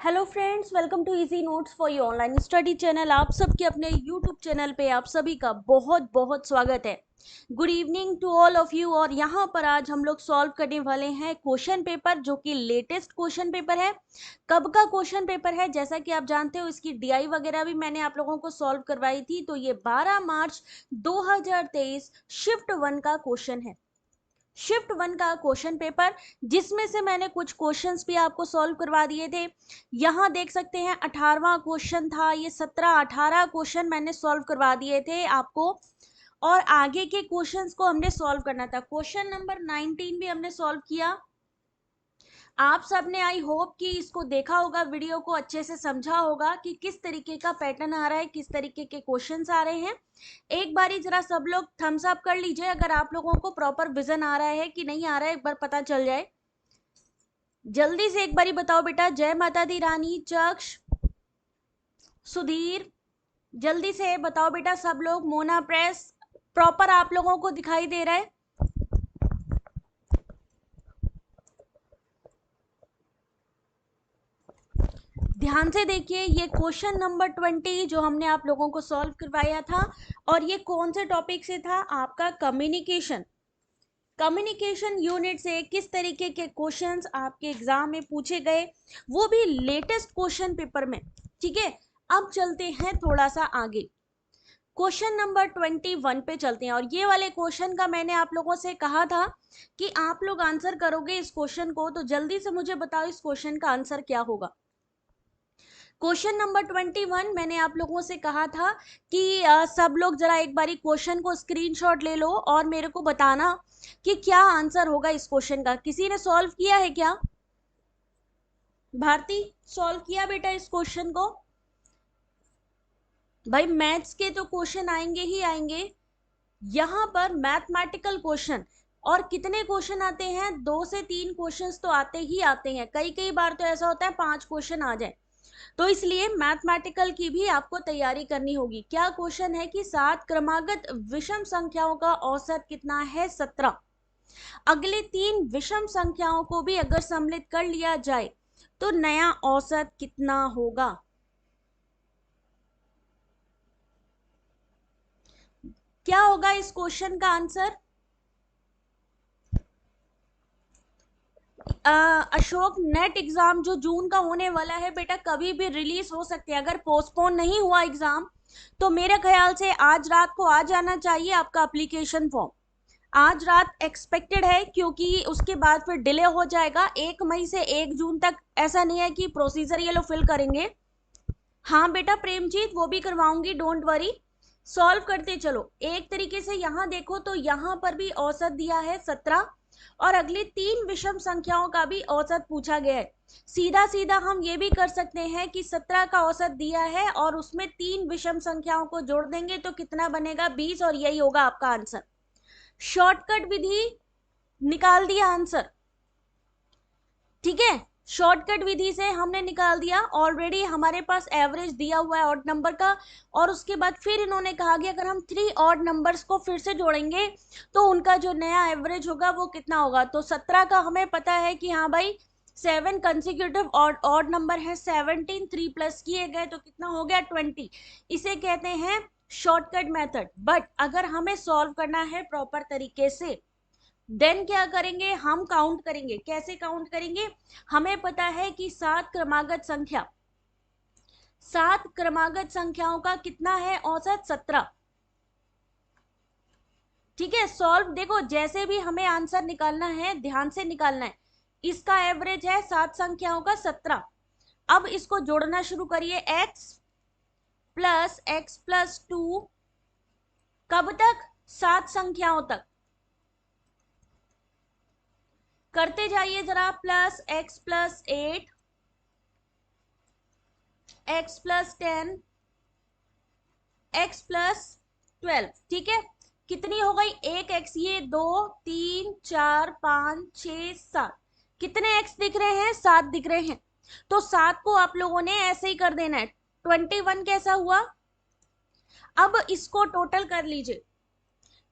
Hello friends, welcome to easy notes for you online study channel. आप सबके अपने YouTube channel पे आप सभी का बहुत बहुत स्वागत है। Good evening to all of you. और यहाँ पर आज हम लोग सॉल्व करने वाले हैं क्वेश्चन पेपर, जो कि लेटेस्ट क्वेश्चन पेपर है। कब का क्वेश्चन पेपर है? जैसा कि आप जानते हो, इसकी डीआई वगैरह भी मैंने आप लोगों को सॉल्व करवाई थी। तो ये 12 मार्च 2023 शिफ्ट 1 का क्वेश्चन है। शिफ्ट 1 का क्वेश्चन पेपर, जिसमें से मैंने कुछ क्वेश्चंस भी आपको सॉल्व करवा दिए थे। यहां देख सकते हैं 18वां क्वेश्चन था ये। 17-18 क्वेश्चन मैंने सॉल्व करवा दिए थे आपको, और आगे के क्वेश्चंस को हमने सॉल्व करना था। क्वेश्चन नंबर 19 भी हमने सॉल्व किया। आप सबने आई होप कि इसको देखा होगा, वीडियो को अच्छे से समझा होगा कि किस तरीके का पैटर्न आ रहा है, किस तरीके के क्वेश्चंस आ रहे हैं। एक बारी जरा सब लोग थम्स अप कर लीजिए अगर आप लोगों को प्रॉपर विजन आ रहा है कि नहीं आ रहा है, एक बार पता चल जाए। जल्दी से एक बारी बताओ बेटा। जय माता दी रानी, चक्ष, सुधीर, जल्दी से बताओ बेटा सब लोग। मोना प्रेस, प्रॉपर आप लोगों को दिखाई दे रहा है? ध्यान से देखिए, ये क्वेश्चन नंबर 20 जो हमने आप लोगों को सॉल्व करवाया था। और ये कौन से टॉपिक से था? आपका कम्युनिकेशन। कम्युनिकेशन यूनिट से किस तरीके के क्वेश्चंस आपके एग्जाम में पूछे गए, वो भी लेटेस्ट क्वेश्चन पेपर में। ठीक है, अब चलते हैं थोड़ा सा आगे। क्वेश्चन नंबर 21 पे चलते हैं। और ये वाले क्वेश्चन का मैंने आप लोगों से कहा था कि आप लोग आंसर करोगे इस क्वेश्चन को। तो जल्दी से मुझे बताओ इस क्वेश्चन का आंसर क्या होगा। क्वेश्चन नंबर 21 मैंने आप लोगों से कहा था कि सब लोग जरा एक बारी क्वेश्चन को स्क्रीनशॉट ले लो और मेरे को बताना कि क्या आंसर होगा इस क्वेश्चन का। किसी ने सॉल्व किया है क्या? भारती, सॉल्व किया बेटा इस क्वेश्चन को? भाई मैथ्स के तो क्वेश्चन आएंगे ही आएंगे। यहां पर मैथमेटिकल क्वेश्चन, और कितने क्वेश्चन आते हैं? 2 से 3 क्वेश्चंस तो आते ही आते हैं। कई कई बार तो ऐसा होता है 5 क्वेश्चन आ जाए। तो इसलिए मैथमेटिकल की भी आपको तैयारी करनी होगी। क्या क्वेश्चन है कि 7 क्रमागत विषम संख्याओं का औसत कितना है? 17। अगले 3 विषम संख्याओं को भी अगर सम्मिलित कर लिया जाए तो नया औसत कितना होगा? क्या होगा इस क्वेश्चन का आंसर? अशोक, नेट एग्जाम जो जून का होने वाला है बेटा, कभी भी रिलीज हो सकते हैं। अगर पोस्टपोन नहीं हुआ एग्जाम तो मेरे ख्याल से आज रात को आ जाना चाहिए आपका एप्लीकेशन फॉर्म। आज रात एक्सपेक्टेड है, क्योंकि उसके बाद फिर डिले हो जाएगा 1 मई से 1 जून तक। ऐसा नहीं है कि प्रोसीजर ये लोग फिल करेंगे। हाँ बेटा प्रेमजीत, वो भी करवाऊंगी, डोंट वरी। सॉल्व करते चलो। एक तरीके से यहाँ देखो तो यहाँ पर भी औसत दिया है 17, और अगली 3 विषम संख्याओं का भी औसत पूछा गया है। सीधा सीधा हम ये भी कर सकते हैं कि 17 का औसत दिया है और उसमें 3 विषम संख्याओं को जोड़ देंगे तो कितना बनेगा? 20, और यही होगा आपका आंसर। शॉर्टकट विधि निकाल दिया आंसर। ठीक है, शॉर्टकट विधि से हमने निकाल दिया। ऑलरेडी हमारे पास एवरेज दिया हुआ है ऑड नंबर का, और उसके बाद फिर इन्होंने कहा कि अगर हम 3 ऑड नंबर्स को फिर से जोड़ेंगे तो उनका जो नया एवरेज होगा वो कितना होगा। तो 17 का हमें पता है कि हाँ भाई 7 कंसिक्यूटिव ऑड नंबर है। 17 3 प्लस किए गए तो कितना हो गया? 20। इसे कहते हैं शॉर्टकट मेथड। बट अगर हमें सॉल्व करना है प्रॉपर तरीके से, देन क्या करेंगे? हम काउंट करेंगे। कैसे काउंट करेंगे? हमें पता है कि 7 क्रमागत संख्याओं का कितना है औसत? 17। ठीक है, सॉल्व देखो, जैसे भी हमें आंसर निकालना है ध्यान से निकालना है। इसका एवरेज है 7 संख्याओं का 17। अब इसको जोड़ना शुरू करिए। x प्लस 2, कब तक? 7 संख्याओं तक। करते जाइए जरा। Plus x plus 8, x plus 10, x plus 12। ठीक है, कितनी हो गई? 1x, ये 2 3 4 5 6 7। कितने x दिख रहे हैं? 7 दिख रहे हैं। तो 7 को आप लोगों ने ऐसे ही कर देना है। 21 कैसा हुआ? अब इसको टोटल कर लीजिए।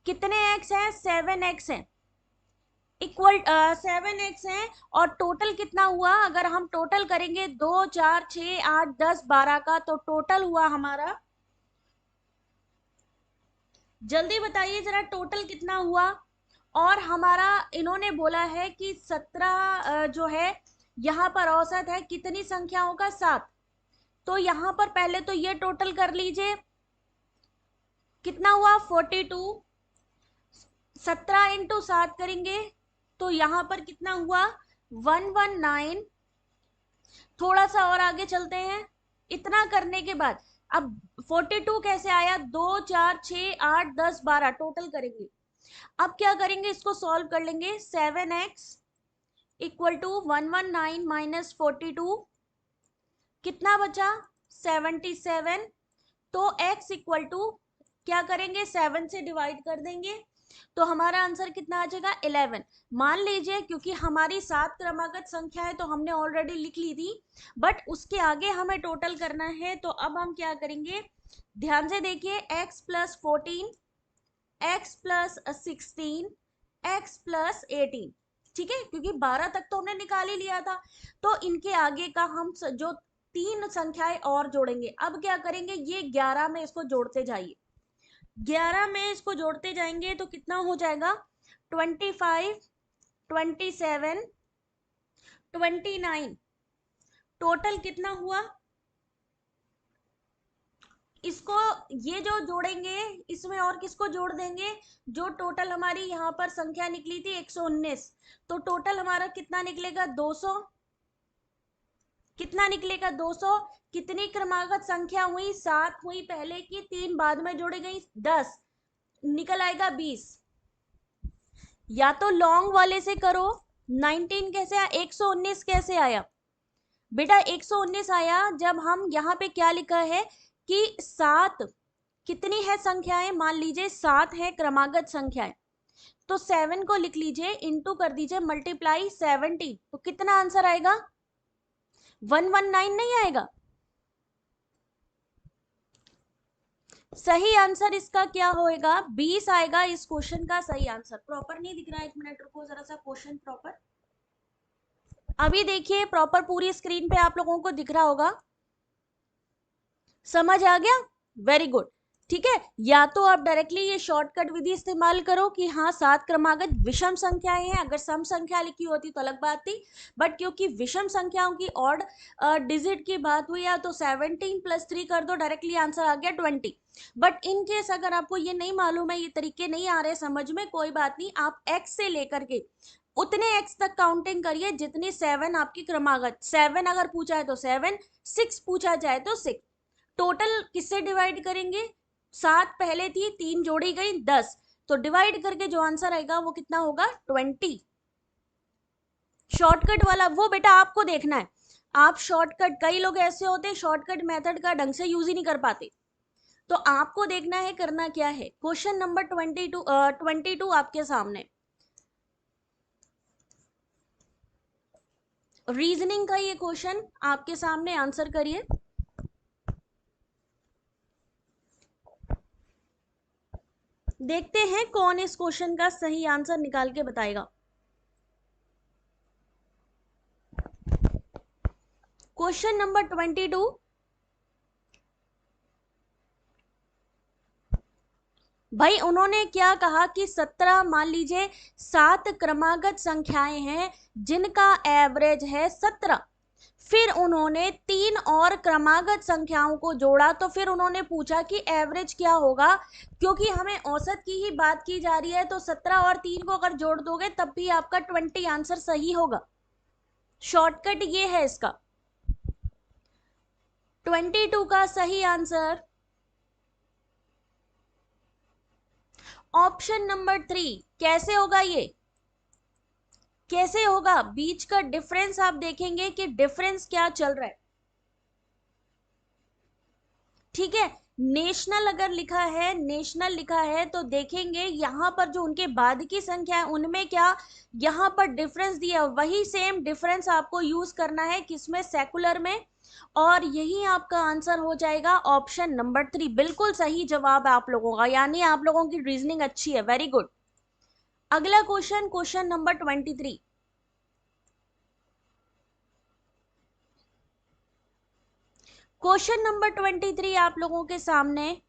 कितने x है? 7x है। इक्वल 7x है, और टोटल कितना हुआ, अगर हम टोटल करेंगे 2 4 6 8 10 12 का, तो टोटल हुआ हमारा, जल्दी बताइए जरा टोटल कितना हुआ। और हमारा इन्होंने बोला है कि 17 जो है यहाँ पर औसत है कितनी संख्याओं का, 7। तो यहाँ पर पहले तो ये टोटल कर लीजिए, कितना हुआ 42, 17 × 7 करेंगे तो यहाँ पर कितना हुआ 119। थोड़ा सा और आगे चलते हैं, इतना करने के बाद अब 42 कैसे आया, 2 4 6 8 10 12 टोटल करेंगे। अब क्या करेंगे, इसको सॉल्व कर लेंगे, 7x इक्वल टू 119 माइनस 42, कितना बचा 77। तो x इक्वल टू क्या करेंगे, 7 से डिवाइड कर देंगे, तो हमारा आंसर कितना आ जाएगा 11। मान लीजिए क्योंकि हमारी 7 क्रमागत संख्या है तो हमने ऑलरेडी लिख ली थी, बट उसके आगे हमें टोटल करना है, तो अब हम क्या करेंगे, ध्यान से देखिए, x plus 14, x plus 16, x plus 18, ठीक है, क्योंकि 12 तक तो हमने निकाल ही लिया था, तो इनके आगे का हम जो 3 संख्याएं और जोड़ेंगे। अब क्या करेंगे, ये 11 में इसको जोड़ते जाइए, 11 में इसको जोड़ते जाएंगे तो कितना हो जाएगा 25, 27, 29, टोटल कितना हुआ, इसको ये जो जोड़ेंगे इसमें और किसको जोड़ देंगे, जो टोटल हमारी यहाँ पर संख्या निकली थी 119, तो टोटल हमारा कितना निकलेगा 200, कितना निकलेगा 200। कितनी क्रमागत संख्या हुई, 7 हुई पहले की, 3 बाद में जोड़ी गई 10, निकल आएगा 20। या तो लॉन्ग वाले से करो, 19 कैसे आया, 119 कैसे आया बेटा, 119 आया जब हम यहाँ पे क्या लिखा है कि 7 कितनी है संख्याएं, मान लीजिए 7 है क्रमागत संख्याएं, तो 7 को लिख लीजिए, इंटू कर दीजिए, मल्टीप्लाई 70, तो कितना आंसर आएगा 119 नहीं आएगा। सही आंसर इसका क्या होएगा 20 आएगा, इस क्वेश्चन का सही आंसर। प्रॉपर नहीं दिख रहा है, 1 मिनट रुको जरा सा, क्वेश्चन प्रॉपर अभी देखिए, प्रॉपर पूरी स्क्रीन पे आप लोगों को दिख रहा होगा, समझ आ गया, वेरी गुड, ठीक है। या तो आप डायरेक्टली ये शॉर्टकट विधि इस्तेमाल करो कि हाँ 7 क्रमागत विषम संख्याएं हैं, अगर सम संख्या लिखी होती तो अलग बात थी, बट क्योंकि विषम संख्याओं की ऑड डिजिट की बात हुई है, तो 17 + 3 कर दो, डायरेक्टली आंसर आ गया 20। बट इन केस अगर आपको ये नहीं मालूम है, ये तरीके नहीं आ रहे समझ में, कोई बात नहीं, आप x से लेकर के उतने x तक काउंटिंग करिए जितनी 7 आपकी क्रमागत, 7 अगर पूछा है तो 7, 6 पूछा जाए तो 6, टोटल किससे डिवाइड करेंगे, 7 पहले थी, 3 जोड़ी गई 10, तो डिवाइड करके जो आंसर आएगा वो कितना होगा 20। शॉर्टकट वाला वो बेटा आपको देखना है, आप शॉर्टकट, कई लोग ऐसे होते हैं शॉर्टकट मेथड का ढंग से यूज ही नहीं कर पाते, तो आपको देखना है करना क्या है। क्वेश्चन नंबर 22 आपके सामने, रीजनिंग का ये क्वेश्चन आपके सामने, आंसर करिए। देखते हैं कौन इस क्वेश्चन का सही आंसर निकाल के बताएगा। क्वेश्चन नंबर 22, भाई उन्होंने क्या कहा कि 17, मान लीजिए 7 क्रमागत संख्याएं हैं जिनका एवरेज है 17, फिर उन्होंने 3 और क्रमागत संख्याओं को जोड़ा, तो फिर उन्होंने पूछा कि एवरेज क्या होगा, क्योंकि हमें औसत की ही बात की जा रही है, तो 17 और 3 को अगर जोड़ दोगे तब भी आपका 20 आंसर सही होगा। शॉर्टकट ये है इसका, 22 का सही आंसर ऑप्शन नंबर 3। कैसे होगा ये, कैसे होगा, बीच का डिफरेंस आप देखेंगे कि डिफरेंस क्या चल रहा है, ठीक है। नेशनल अगर लिखा है, नेशनल लिखा है तो देखेंगे यहां पर जो उनके बाद की संख्या है उनमें क्या यहां पर डिफरेंस दिया, वही सेम डिफरेंस आपको यूज करना है किसमें, सेकुलर में, और यही आपका आंसर हो जाएगा ऑप्शन नंबर 3। बिल्कुल सही जवाब है आप लोगों का, यानी आप लोगों की रीजनिंग अच्छी है, वेरी गुड। अगला question, question number 23। Question number 23 आप लोगों के सामने।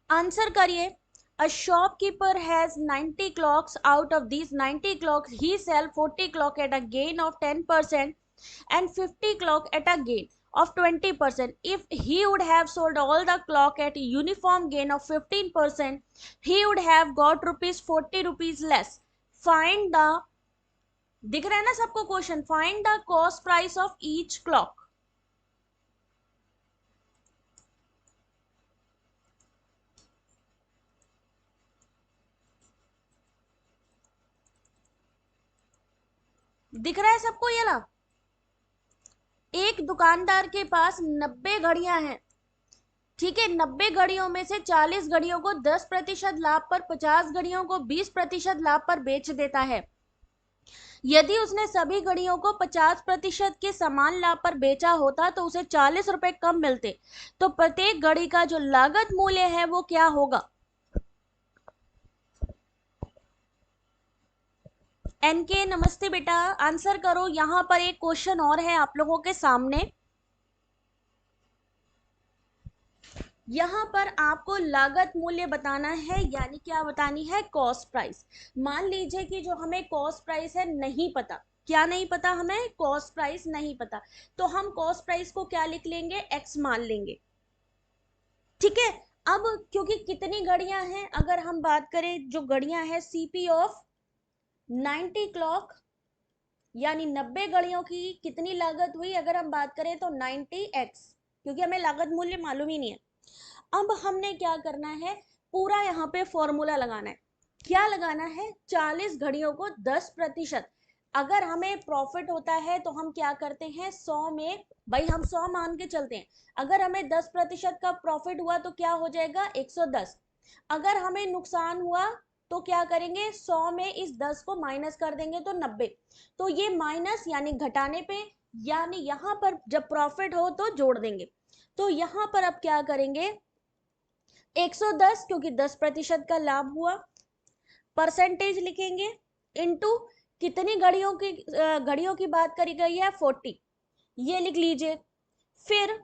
आंसर करिए। A shopkeeper has 90 clocks. Out of these 90 clocks, he sell 40 clock at a gain of 10% and 50 clock at a gain of 20%. If he would have sold all the clock at a uniform gain of 15%, he would have got rupees 40 rupees less. Find the, दिख रहा है ना सबको question, find the cost price of each clock. दिख रहा है सबको ये ला? एक दुकानदार के पास 90 घड़ियां हैं, ठीक है। 90 घड़ियों में से 40 घड़ियों को 10% लाभ पर, 50 घड़ियों को 20% लाभ पर बेच देता है। यदि उसने सभी घड़ियों को 50% के समान लाभ पर बेचा होता तो उसे 40 रुपए कम मिलते। तो प्रत्येक घड़ी का जो लागत मूल्य है वो क्या होगा? एनके नमस्ते बेटा, आंसर करो। यहां पर एक क्वेश्चन और है आप लोगों के सामने। यहां पर आपको लागत मूल्य बताना है, यानी क्या बतानी है? Cost price. मान लीजिए कि जो हमें कॉस्ट प्राइस है नहीं पता, क्या नहीं पता? हमें कॉस्ट प्राइस नहीं पता, तो हम कॉस्ट प्राइस को क्या लिख लेंगे? एक्स मान लेंगे, ठीक है। अब क्योंकि कितनी घड़ियां हैं, अगर हम बात करें, जो घड़ियां हैं सीपी ऑफ 90 क्लॉक, यानी 90 घड़ियों की कितनी लागत हुई, अगर हम बात करें तो 90x, क्योंकि हमें लागत मूल्य मालूम ही नहीं है। अब हमने क्या करना है? पूरा यहाँ पे फॉर्मूला लगाना है। क्या लगाना है? 40 घड़ियों को 10%। अगर हमें प्रॉफिट होता है तो हम क्या करते हैं? 100 में, भाई हम 100 मान के चलते हैं। अगर हमें 10% का प्रॉफिट हुआ तो क्या हो जाएगा? 110। अगर हमें नुकसान हुआ तो क्या करेंगे? 100 में इस 10 को माइनस कर देंगे तो 90। तो ये माइनस यानी घटाने पे, यानी यहां पर जब प्रॉफिट हो तो जोड़ देंगे। तो यहां पर अब क्या करेंगे? 110, क्योंकि 10% का लाभ हुआ, परसेंटेज लिखेंगे, इनटू कितनी घड़ियों की बात करी गई है? 40, ये लिख लीजिए। फिर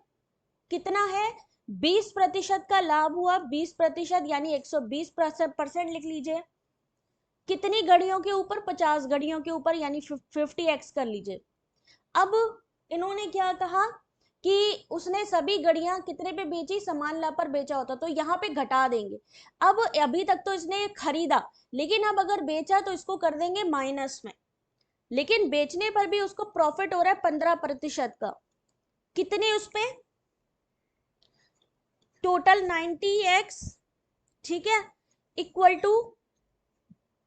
कितना है? 20% का लाभ हुआ, 20% यानी 120% लिख लीजिए। कितनी घड़ियों के ऊपर? 50 घड़ियों के ऊपर, यानी 50x कर लीजिए। अब इन्होंने क्या कहा कि उसने सभी घड़ियां कितने पे बेची? समान लाभ पर बेचा होता, तो यहाँ पे घटा देंगे। अब अभी तक तो इसने खरीदा, लेकिन अब अगर बेचा तो इसको कर देंगे माइनस में, लेकिन बेचने पर भी उसको प्रॉफिट हो रहा है 15% का। कितने उस पे? टोटल 90x, ठीक है, इक्वल टू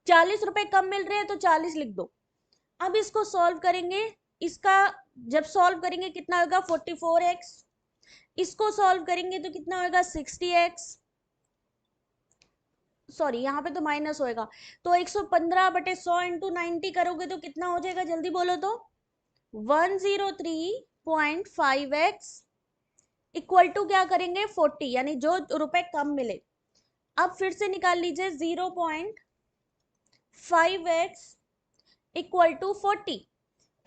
40 रुपए कम मिल रहे हैं तो 40 लिख दो। अब इसको सॉल्व करेंगे, इसका जब सॉल्व करेंगे कितना होगा? 44x। इसको सॉल्व करेंगे तो कितना होगा? 60x। सॉरी, यहाँ पे तो माइनस होएगा, तो 115/100 इंटू 90 करोगे तो कितना हो जाएगा? जल्दी बोलो तो। 103.5x इक्वल टू क्या करेंगे? 40, यानी जो रुपए कम मिले। अब फिर से निकाल लीजिए, 0.5x इक्वल टू 40।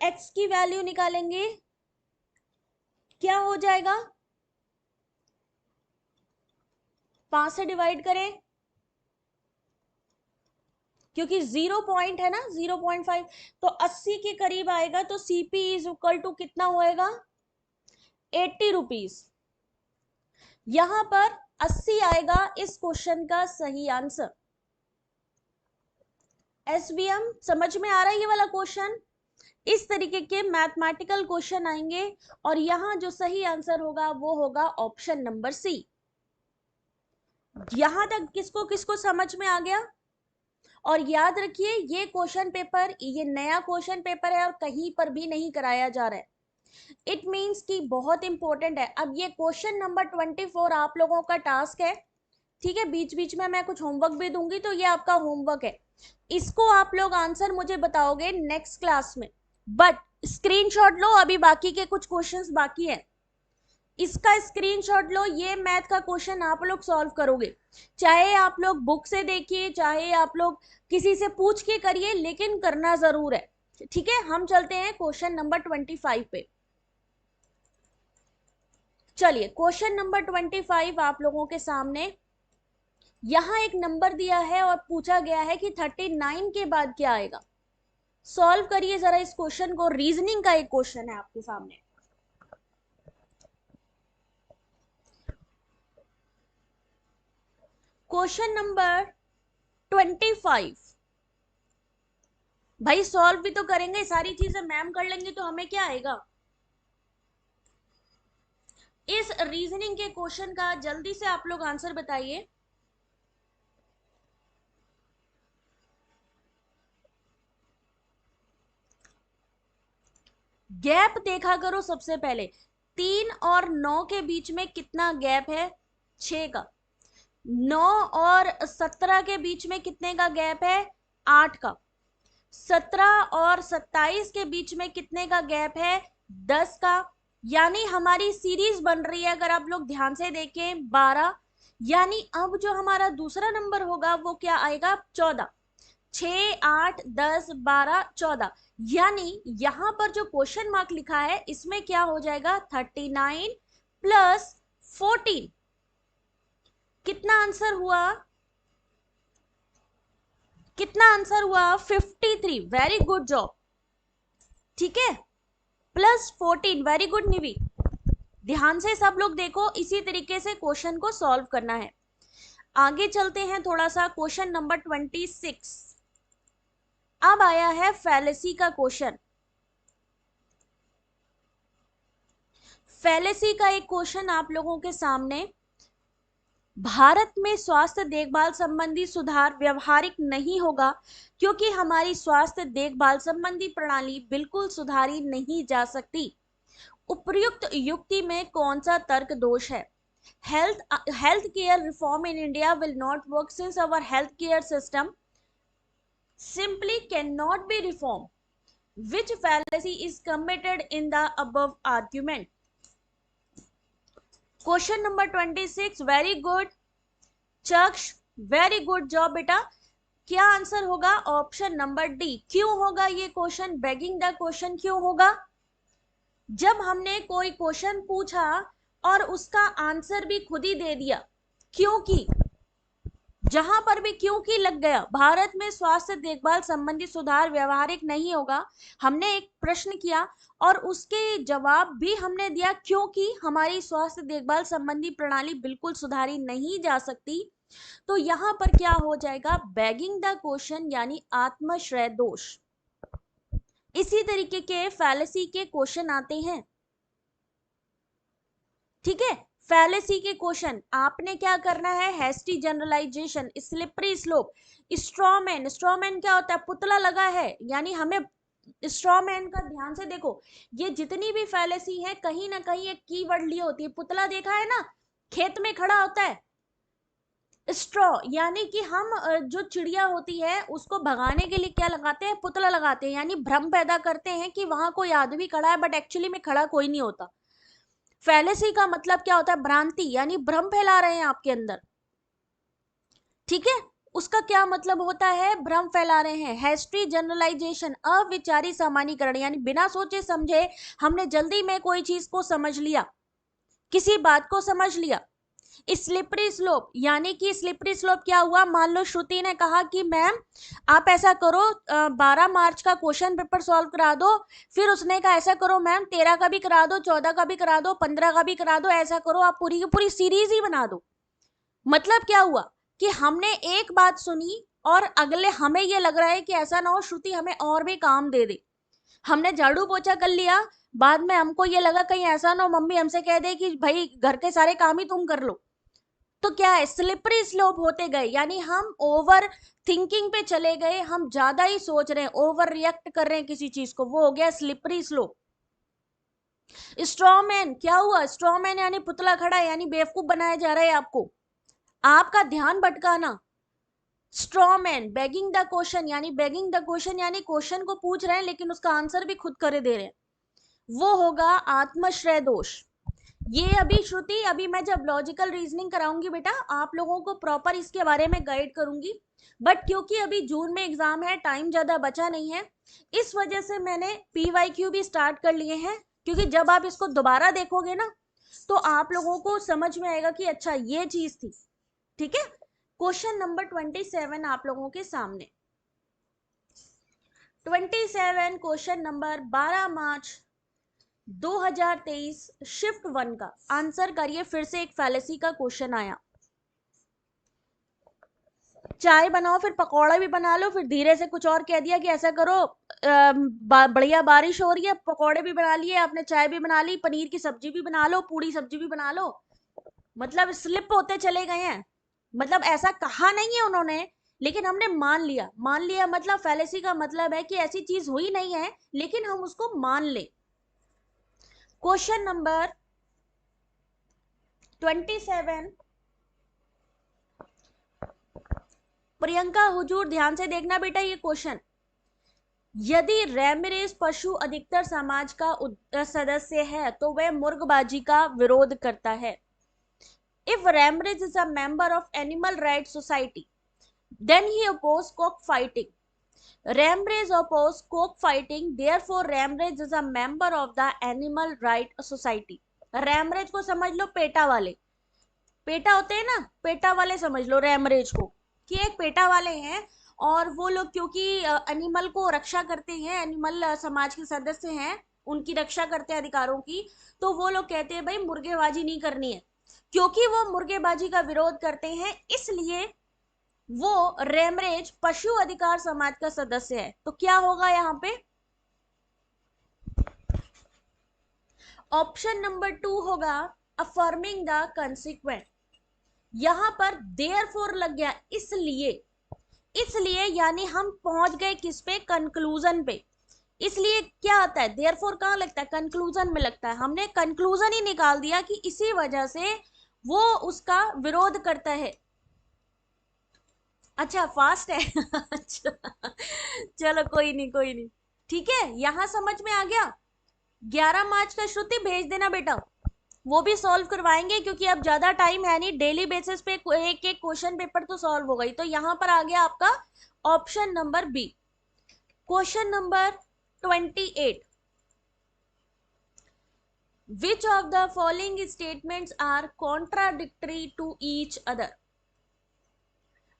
x की वैल्यू निकालेंगे, क्या हो जाएगा? 5 से डिवाइड करें, क्योंकि 0 पॉइंट है ना, 0.5, तो 80 के करीब आएगा। तो सीपी इज इक्वल टू कितना होएगा? 80 रुपीज। यहां पर 80 आएगा इस क्वेश्चन का सही आंसर। एसवीएम समझ में आ रहा है ये वाला क्वेश्चन? इस तरीके के मैथमेटिकल क्वेश्चन आएंगे, और यहां जो सही आंसर होगा वो होगा ऑप्शन नंबर सी। यहां तक किसको किसको समझ में आ गया? और याद रखिए, ये क्वेश्चन पेपर, ये नया क्वेश्चन पेपर है और कहीं पर भी नहीं कराया जा रहा है। इट मीन्स कि बहुत इंपॉर्टेंट है। अब ये क्वेश्चन नंबर 24 आप लोगों का टास्क है, ठीक है। बीच बीच में मैं कुछ होमवर्क भी दूंगी, तो ये आपका होमवर्क है। इसको आप लोग आंसर मुझे बताओगे नेक्स्ट क्लास में, बट स्क्रीनशॉट लो, अभी बाकी के कुछ क्वेश्चंस बाकी है। इसका स्क्रीनशॉट लो, ये मैथ का क्वेश्चन आप लोग सॉल्व करोगे, चाहे आप लोग बुक से देखिए चाहे आप लोग किसी से पूछ के करिए, लेकिन करना जरूर है। ठीक है, हम चलते हैं क्वेश्चन नंबर 25 पे। चलिए क्वेश्चन नंबर 25 आप लोगों के सामने, यहां एक नंबर दिया है और पूछा गया है कि 39 के बाद क्या आएगा। सॉल्व करिए जरा इस क्वेश्चन को, रीजनिंग का एक क्वेश्चन है आपके सामने। क्वेश्चन नंबर 25, भाई सॉल्व भी तो करेंगे, सारी चीजें मैम कर लेंगे तो हमें क्या आएगा। इस रीजनिंग के क्वेश्चन का जल्दी से आप लोग आंसर बताइए। गैप देखा करो सबसे पहले, 3 और 9 के बीच में कितना गैप है, 6 का। 9 और 17 के बीच में कितने का गैप है, 8 का। 17 और 27 के बीच में कितने का गैप है, 10 का। यानी हमारी सीरीज बन रही है, अगर आप लोग ध्यान से देखें, 12। यानी अब जो हमारा दूसरा नंबर होगा वो क्या आएगा, 14। 6, 8, 10, 12, 14। यानी यहां पर जो क्वेश्चन मार्क लिखा है इसमें क्या हो जाएगा, 39 प्लस 14। कितना आंसर हुआ, कितना आंसर हुआ, 53। Very good job. ठीक है, प्लस 14, वेरी गुड निवी। ध्यान से सब लोग देखो, इसी तरीके से क्वेश्चन को सॉल्व करना है। आगे चलते हैं थोड़ा सा, क्वेश्चन नंबर 26। अब आया है फैलेसी का क्वेश्चन। फैलेसी का एक क्वेश्चन आप लोगों के सामने, भारत में स्वास्थ्य देखभाल संबंधी सुधार व्यवहारिक नहीं होगा क्योंकि हमारी स्वास्थ्य देखभाल संबंधी प्रणाली बिल्कुल सुधारी नहीं जा सकती। उपर्युक्त युक्ति में कौन सा तर्क दोष है। Health care reform in India will not work since our health care system simply cannot be reformed. Which fallacy is committed in the above argument? Question number 26, very good चक्ष, वेरी गुड जॉब बेटा। क्या answer होगा, option number D. क्यों होगा ये question, begging the question क्यों होगा। जब हमने कोई क्वेश्चन पूछा और उसका आंसर भी खुद ही दे दिया, क्योंकि जहां पर भी क्योंकि लग गया, भारत में स्वास्थ्य देखभाल संबंधी सुधार व्यवहारिक नहीं होगा, हमने एक प्रश्न किया और उसके जवाब भी हमने दिया क्योंकि हमारी स्वास्थ्य देखभाल संबंधी प्रणाली बिल्कुल सुधारी नहीं जा सकती, तो यहां पर क्या हो जाएगा, बैगिंग द क्वेश्चन यानी आत्मश्रय दोष। इसी तरीके के फैलेसी के क्वेश्चन आते हैं। ठीक है, फैलेसी के क्वेश्चन आपने क्या करना है, hasty generalisation, slippery slope, strawman. Strawman क्या होता है, पुतला लगा है, यानी हमें स्ट्रॉमैन का ध्यान से देखो, ये जितनी भी फैलेसी है कहीं ना कहीं एक कीवर्ड ली होती है। पुतला देखा है ना, खेत में खड़ा होता है, स्ट्रॉ, यानी कि हम जो चिड़िया होती है उसको भगाने के लिए क्या लगाते हैं, पुतला लगाते हैं, यानी भ्रम पैदा करते हैं कि वहां कोई आदमी खड़ा है, बट एक्चुअली में खड़ा कोई नहीं होता। फैलेसी का मतलब क्या होता है, भ्रांति, यानी भ्रम फैला रहे हैं आपके अंदर। ठीक है, उसका क्या मतलब होता है, भ्रम फैला रहे हैं। हेस्टी जनरलाइजेशन, अविचारी सामान्यीकरण, यानी बिना सोचे समझे हमने जल्दी में कोई चीज को समझ लिया, किसी बात को समझ लिया। स्लिपरी स्लोप, यानी कि स्लिपरी स्लोप क्या हुआ, मान लो श्रुति ने कहा कि मैम आप ऐसा करो 12 मार्च का क्वेश्चन पेपर सॉल्व करा दो, फिर उसने कहा ऐसा करो मैम 13 का भी करा दो, 14 का भी करा दो, 15 का भी करा दो, ऐसा करो आप पूरी की पूरी सीरीज ही बना दो। मतलब क्या हुआ कि हमने एक बात सुनी और अगले हमें ये लग रहा है कि ऐसा ना हो श्रुति हमें और भी काम दे दे। हमने झाड़ू पोछा कर लिया, बाद में हमको ये लगा कहीं ऐसा ना हो मम्मी हमसे कह दे कि भाई घर के सारे काम ही तुम कर लो, तो क्या है, स्लिपरी स्लोप होते गए, यानी हम ओवर थिंकिंग पे चले गए, हम ज्यादा ही सोच रहे हैं, ओवर रिएक्ट कर रहे हैं किसी चीज को, वो हो गया स्लिपरी स्लोप। स्ट्रॉमैन क्या हुआ, स्ट्रॉमैन यानी पुतला खड़ा है, यानी बेवकूफ बनाया जा रहा है आपको, आपका ध्यान भटकाना। स्ट्रॉमैन, बेगिंग द क्वेश्चन, यानी बेगिंग द क्वेश्चन यानी क्वेश्चन को पूछ रहे हैं लेकिन उसका आंसर भी खुद करे दे रहे हैं, वो होगा आत्मश्रय दोष। ये अभी श्रुति, अभी मैं जब लॉजिकल रीजनिंग कराऊंगी बेटा, आप लोगों को प्रॉपर इसके बारे में गाइड करूंगी, बट क्योंकि अभी जून में एग्जाम है, टाइम ज्यादा बचा नहीं है, इस वजह से मैंने PYQ भी स्टार्ट कर लिए हैं, क्योंकि जब आप इसको दोबारा देखोगे ना तो आप लोगों को समझ में आएगा कि अच्छा ये चीज थी। ठीक है, क्वेश्चन नंबर 27 आप लोगों के सामने। 27 क्वेश्चन नंबर 12 मार्च 2023 शिफ्ट 1 का आंसर करिए। फिर से एक फैलेसी का क्वेश्चन आया। चाय बनाओ फिर पकौड़ा भी बना लो, फिर धीरे से कुछ और कह दिया कि ऐसा करो, बढ़िया बारिश हो रही है, पकौड़े भी बना लिए आपने, चाय भी बना ली, पनीर की सब्जी भी बना लो, पूरी सब्जी भी बना लो। मतलब स्लिप होते चले गए हैं, मतलब ऐसा कहा नहीं है उन्होंने, लेकिन हमने मान लिया। मान लिया मतलब फैलेसी का मतलब है कि ऐसी चीज हुई नहीं है, लेकिन हम उसको मान ले। क्वेश्चन नंबर 27, प्रियंका हुजूर ध्यान से देखना बेटा ये क्वेश्चन। यदि रैमरेज पशु अधिकतर समाज का सदस्य है तो वह मुर्गबाजी का विरोध करता है। If Ramraj is a member of animal right society then he oppose cockfighting. Ramraj opposed cockfighting, therefore Ramraj is a member of the Animal Right Society. रैमरेज को समझ लो पेटा वाले, पेटा होते हैं ना, पेटा वाले समझ लो रैमरेज को, कि एक पेटा वाले हैं और वो लोग क्योंकि एनिमल को रक्षा करते हैं, एनिमल समाज के सदस्य हैं, उनकी रक्षा करते हैं अधिकारों की, तो वो लोग कहते हैं भाई मुर्गेबाजी नहीं करनी है। क्योंकि वो मुर्गेबाजी का विरोध करते हैं इसलिए वो रेमरेज पशु अधिकार समाज का सदस्य है। तो क्या होगा यहाँ पे? ऑप्शन नंबर 2 होगा अफर्मिंग द कंसिक्वेंट। यहां पर देयरफॉर लग गया, इसलिए, इसलिए यानी हम पहुंच गए किस पे? कंक्लूजन पे। इसलिए क्या आता है देयरफॉर, कहां लगता है? कंक्लूजन में लगता है। हमने कंक्लूजन ही निकाल दिया कि इसी वजह से वो उसका विरोध करता है। अच्छा फास्ट है अच्छा, चलो कोई नहीं कोई नहीं, ठीक है, यहां समझ में आ गया। 11 मार्च का श्रुति भेज देना बेटा, वो भी सॉल्व करवाएंगे, क्योंकि अब ज्यादा टाइम है नहीं, डेली बेसिस पे एक एक क्वेश्चन पेपर तो सॉल्व हो गई। तो यहां पर आ गया आपका option number B. Question number 28, which of the following statements are contradictory to each other.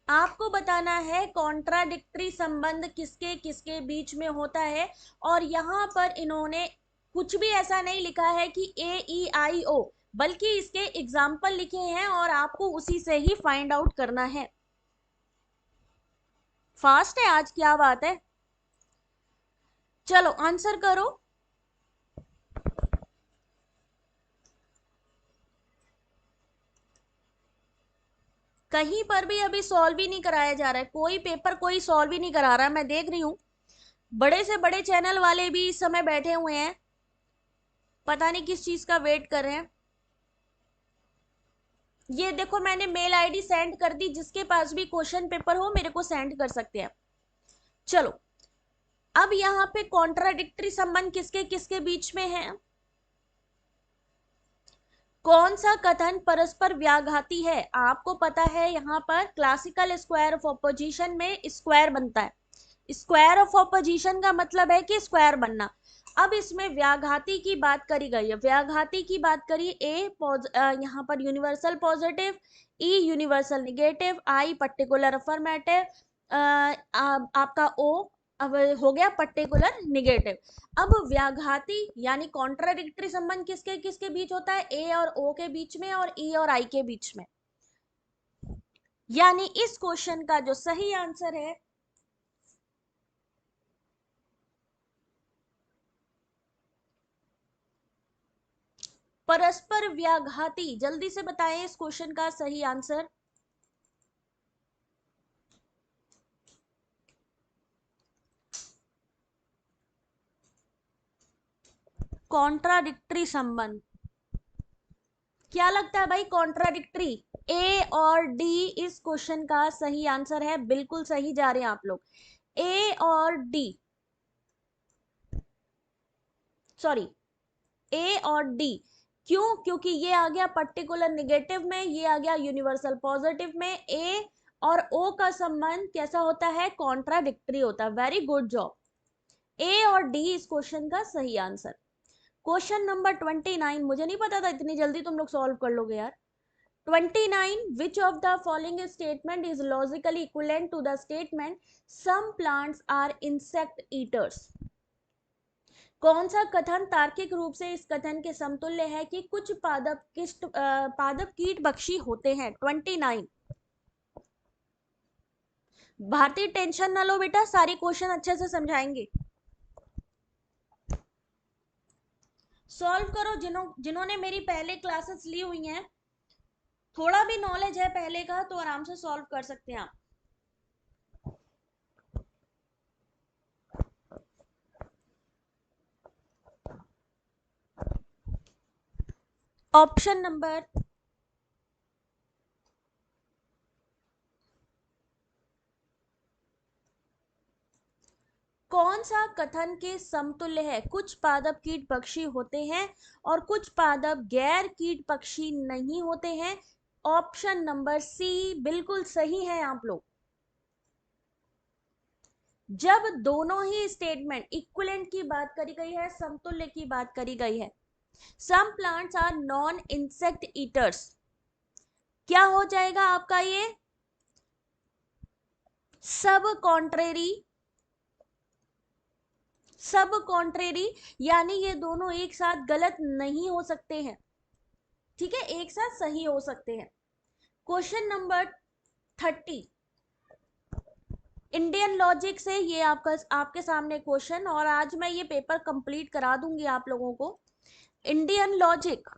आपको बताना है कॉन्ट्राडिक्टरी संबंध किसके किसके बीच में होता है। और यहां पर इन्होंने कुछ भी ऐसा नहीं लिखा है कि AEIO, बल्कि इसके एग्जाम्पल लिखे हैं और आपको उसी से ही फाइंड आउट करना है। फास्ट है आज, क्या बात है। चलो आंसर करो। कहीं पर भी अभी सॉल्व ही नहीं कराया जा रहा है, कोई पेपर कोई सॉल्व ही नहीं करा रहा है। मैं देख रही हूं बड़े से बड़े चैनल वाले भी इस समय बैठे हुए हैं, पता नहीं किस चीज का वेट कर रहे हैं। ये देखो मैंने मेल आईडी सेंड कर दी, जिसके पास भी क्वेश्चन पेपर हो मेरे को सेंड कर सकते हैं। चलो अब यहाँ पे कॉन्ट्राडिक्टरी संबंध किसके किसके बीच में है? कौन सा कथन परस्पर व्याघाती है? आपको पता है यहाँ पर क्लासिकल स्क्वायर ऑफ ऑपोजिशन में स्क्वायर बनता है। स्क्वायर ऑफ ऑपोजिशन का मतलब है कि स्क्वायर बनना। अब इसमें व्याघाती की बात करी गई है, व्याघाती की बात करी यहाँ पर यूनिवर्सल पॉजिटिव, ई यूनिवर्सल निगेटिव, आई पर्टिकुलर अफर्मेटिव, आपका ओ अब हो गया पर्टिकुलर निगेटिव। अब व्याघाती यानी कॉन्ट्राडिक्टरी संबंध किसके किसके बीच होता है? ए और ओ के बीच में और ई और आई के बीच में। यानी इस क्वेश्चन का जो सही आंसर है परस्पर व्याघाती। जल्दी से बताएं इस क्वेश्चन का सही आंसर। कॉन्ट्राडिक्टरी संबंध क्या लगता है भाई? कॉन्ट्राडिक्टरी, ए और डी इस क्वेश्चन का सही आंसर है। बिल्कुल सही जा रहे हैं आप लोग, ए और डी, सॉरी ए और डी। क्यों? क्योंकि ये आ गया पर्टिकुलर नेगेटिव में, ये आ गया यूनिवर्सल पॉजिटिव में। ए और ओ का संबंध कैसा होता है? कॉन्ट्राडिक्टरी होता है। Very good job. ए और डी इस क्वेश्चन का सही आंसर। क्वेश्चन नंबर 29, मुझे नहीं पता था इतनी जल्दी तुम लोग सॉल्व कर लोगे यार। 29, which of the following statement is logically equivalent to the statement some plants are insect eaters? कौन सा कथन तार्किक रूप से इस कथन के समतुल्य है कि कुछ पादप कीट भक्षी होते हैं? 29। भारतीय टेंशन ना लो बेटा, सारी क्वेश्चन अच्छे से समझाएंगे। सॉल्व करो। जिन्होंने मेरी पहले क्लासेस ली हुई हैं, थोड़ा भी नॉलेज है पहले का, तो आराम से सॉल्व कर सकते हैं आप। ऑप्शन नंबर कौन सा कथन के समतुल्य है? कुछ पादप कीट पक्षी होते हैं और कुछ पादप गैर कीट पक्षी नहीं होते हैं। ऑप्शन नंबर सी बिल्कुल सही है आप लोग। जब दोनों ही स्टेटमेंट इक्विवेलेंट की बात करी गई है, समतुल्य की बात करी गई है, some plants are non insect eaters, क्या हो जाएगा आपका? ये सब कॉन्ट्रेरी, यानी ये दोनों एक साथ गलत नहीं हो सकते हैं, ठीक है, एक साथ सही हो सकते हैं। क्वेश्चन नंबर 30, इंडियन लॉजिक से ये आपके सामने क्वेश्चन, और आज मैं ये पेपर कंप्लीट करा दूंगी आप लोगों को। इंडियन लॉजिक,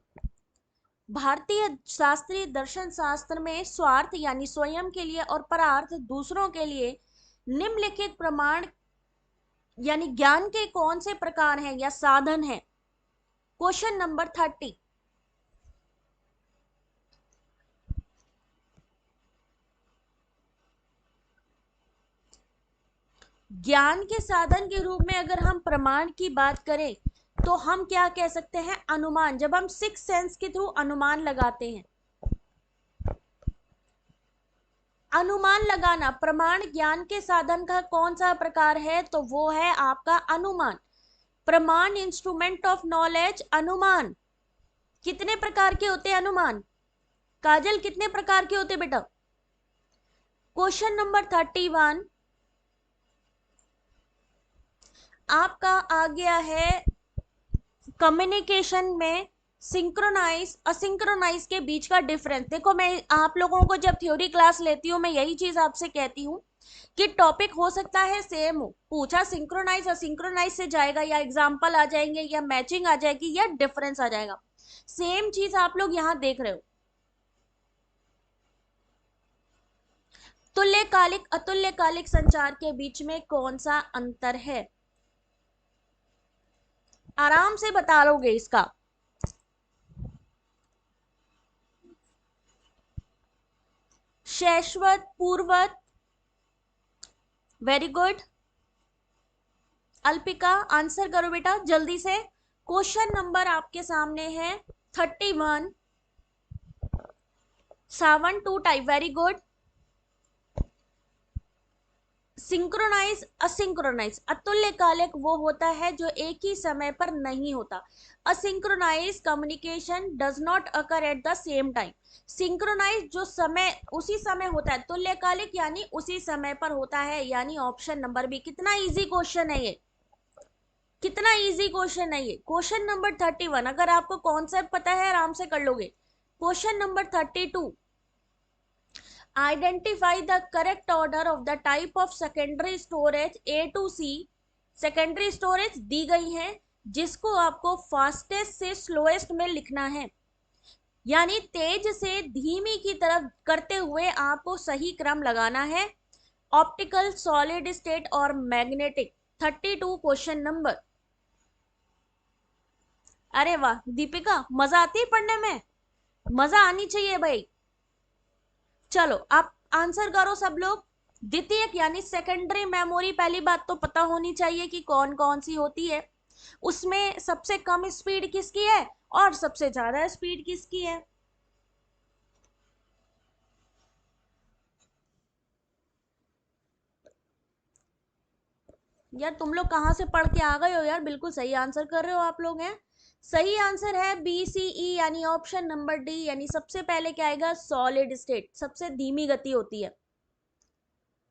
भारतीय शास्त्रीय दर्शन शास्त्र में स्वार्थ यानी स्वयं के लिए और परार्थ दूसरों के लिए निम्नलिखित प्रमाण यानी ज्ञान के कौन से प्रकार हैं या साधन हैं? Question number 30। ज्ञान के साधन के रूप में अगर हम प्रमाण की बात करें तो हम क्या कह सकते हैं? अनुमान। जब हम सिक्स सेंस के थ्रू अनुमान लगाते हैं, अनुमान लगाना प्रमाण ज्ञान के साधन का कौन सा प्रकार है? तो वो है आपका अनुमान। प्रमाण इंस्ट्रूमेंट ऑफ नॉलेज। अनुमान कितने प्रकार के होते हैं? अनुमान काजल कितने प्रकार के होते बेटा? क्वेश्चन नंबर 31 आपका आ गया है कम्युनिकेशन में सिंक्रोनाइज असिंक्रोनाइज के बीच का डिफरेंस। देखो, मैं आप लोगों को जब थ्योरी क्लास लेती हूँ, मैं यही चीज आपसे कहती हूँ कि टॉपिक हो सकता है सेम हो, पूछा सिंक्रोनाइज असिंक्रोनाइज से जाएगा, या एग्जाम्पल आ जाएंगे, या मैचिंग आ जाएगी, या डिफरेंस आ जाएगा। सेम चीज आप लोग यहां देख रहे हो। तुल्यकालिक अतुल्यकालिक संचार के बीच में कौन सा अंतर है? आराम से बता लोगे इसका। शैश्वत, पूर्वत, वेरी गुड। अल्पिका आंसर करो बेटा जल्दी से। क्वेश्चन नंबर आपके सामने है 31। सावन two type, very good. Synchronize asynchronize, अतुल्यकालिक वो होता है जो एक ही समय पर नहीं होता। Asynchronize communication does not occur at the same time. Synchronize जो समय उसी समय होता है, तुल्यकालिक यानी उसी समय पर होता है, यानी ऑप्शन नंबर बी। कितना इजी क्वेश्चन है ये, कितना इजी क्वेश्चन है ये। क्वेश्चन नंबर 31, अगर आपको कॉन्सेप्ट पता है आराम से कर लोगे। Question number 32, identify the correct order of the type of secondary storage A to C. Secondary storage दी गई है जिसको आपको फास्टेस्ट से स्लोएस्ट में लिखना है, यानी तेज से धीमी की तरफ करते हुए आपको सही क्रम लगाना है। ऑप्टिकल, सॉलिड स्टेट और मैग्नेटिक। 32 question number. अरे वाह दीपिका, मजा आती है पढ़ने में, मजा आनी चाहिए भाई। चलो आप आंसर करो सब लोग। द्वितीयक यानी सेकेंडरी मेमोरी, पहली बात तो पता होनी चाहिए कि कौन कौन सी होती है। उसमें सबसे कम स्पीड किसकी है और सबसे ज्यादा स्पीड किसकी है? यार तुम लोग कहाँ से पढ़ के आ गए हो यार, बिल्कुल सही आंसर कर रहे हो आप लोग हैं। सही आंसर है बी सी ई यानी ऑप्शन नंबर डी, यानी सबसे पहले क्या आएगा? सॉलिड स्टेट, सबसे धीमी गति होती है,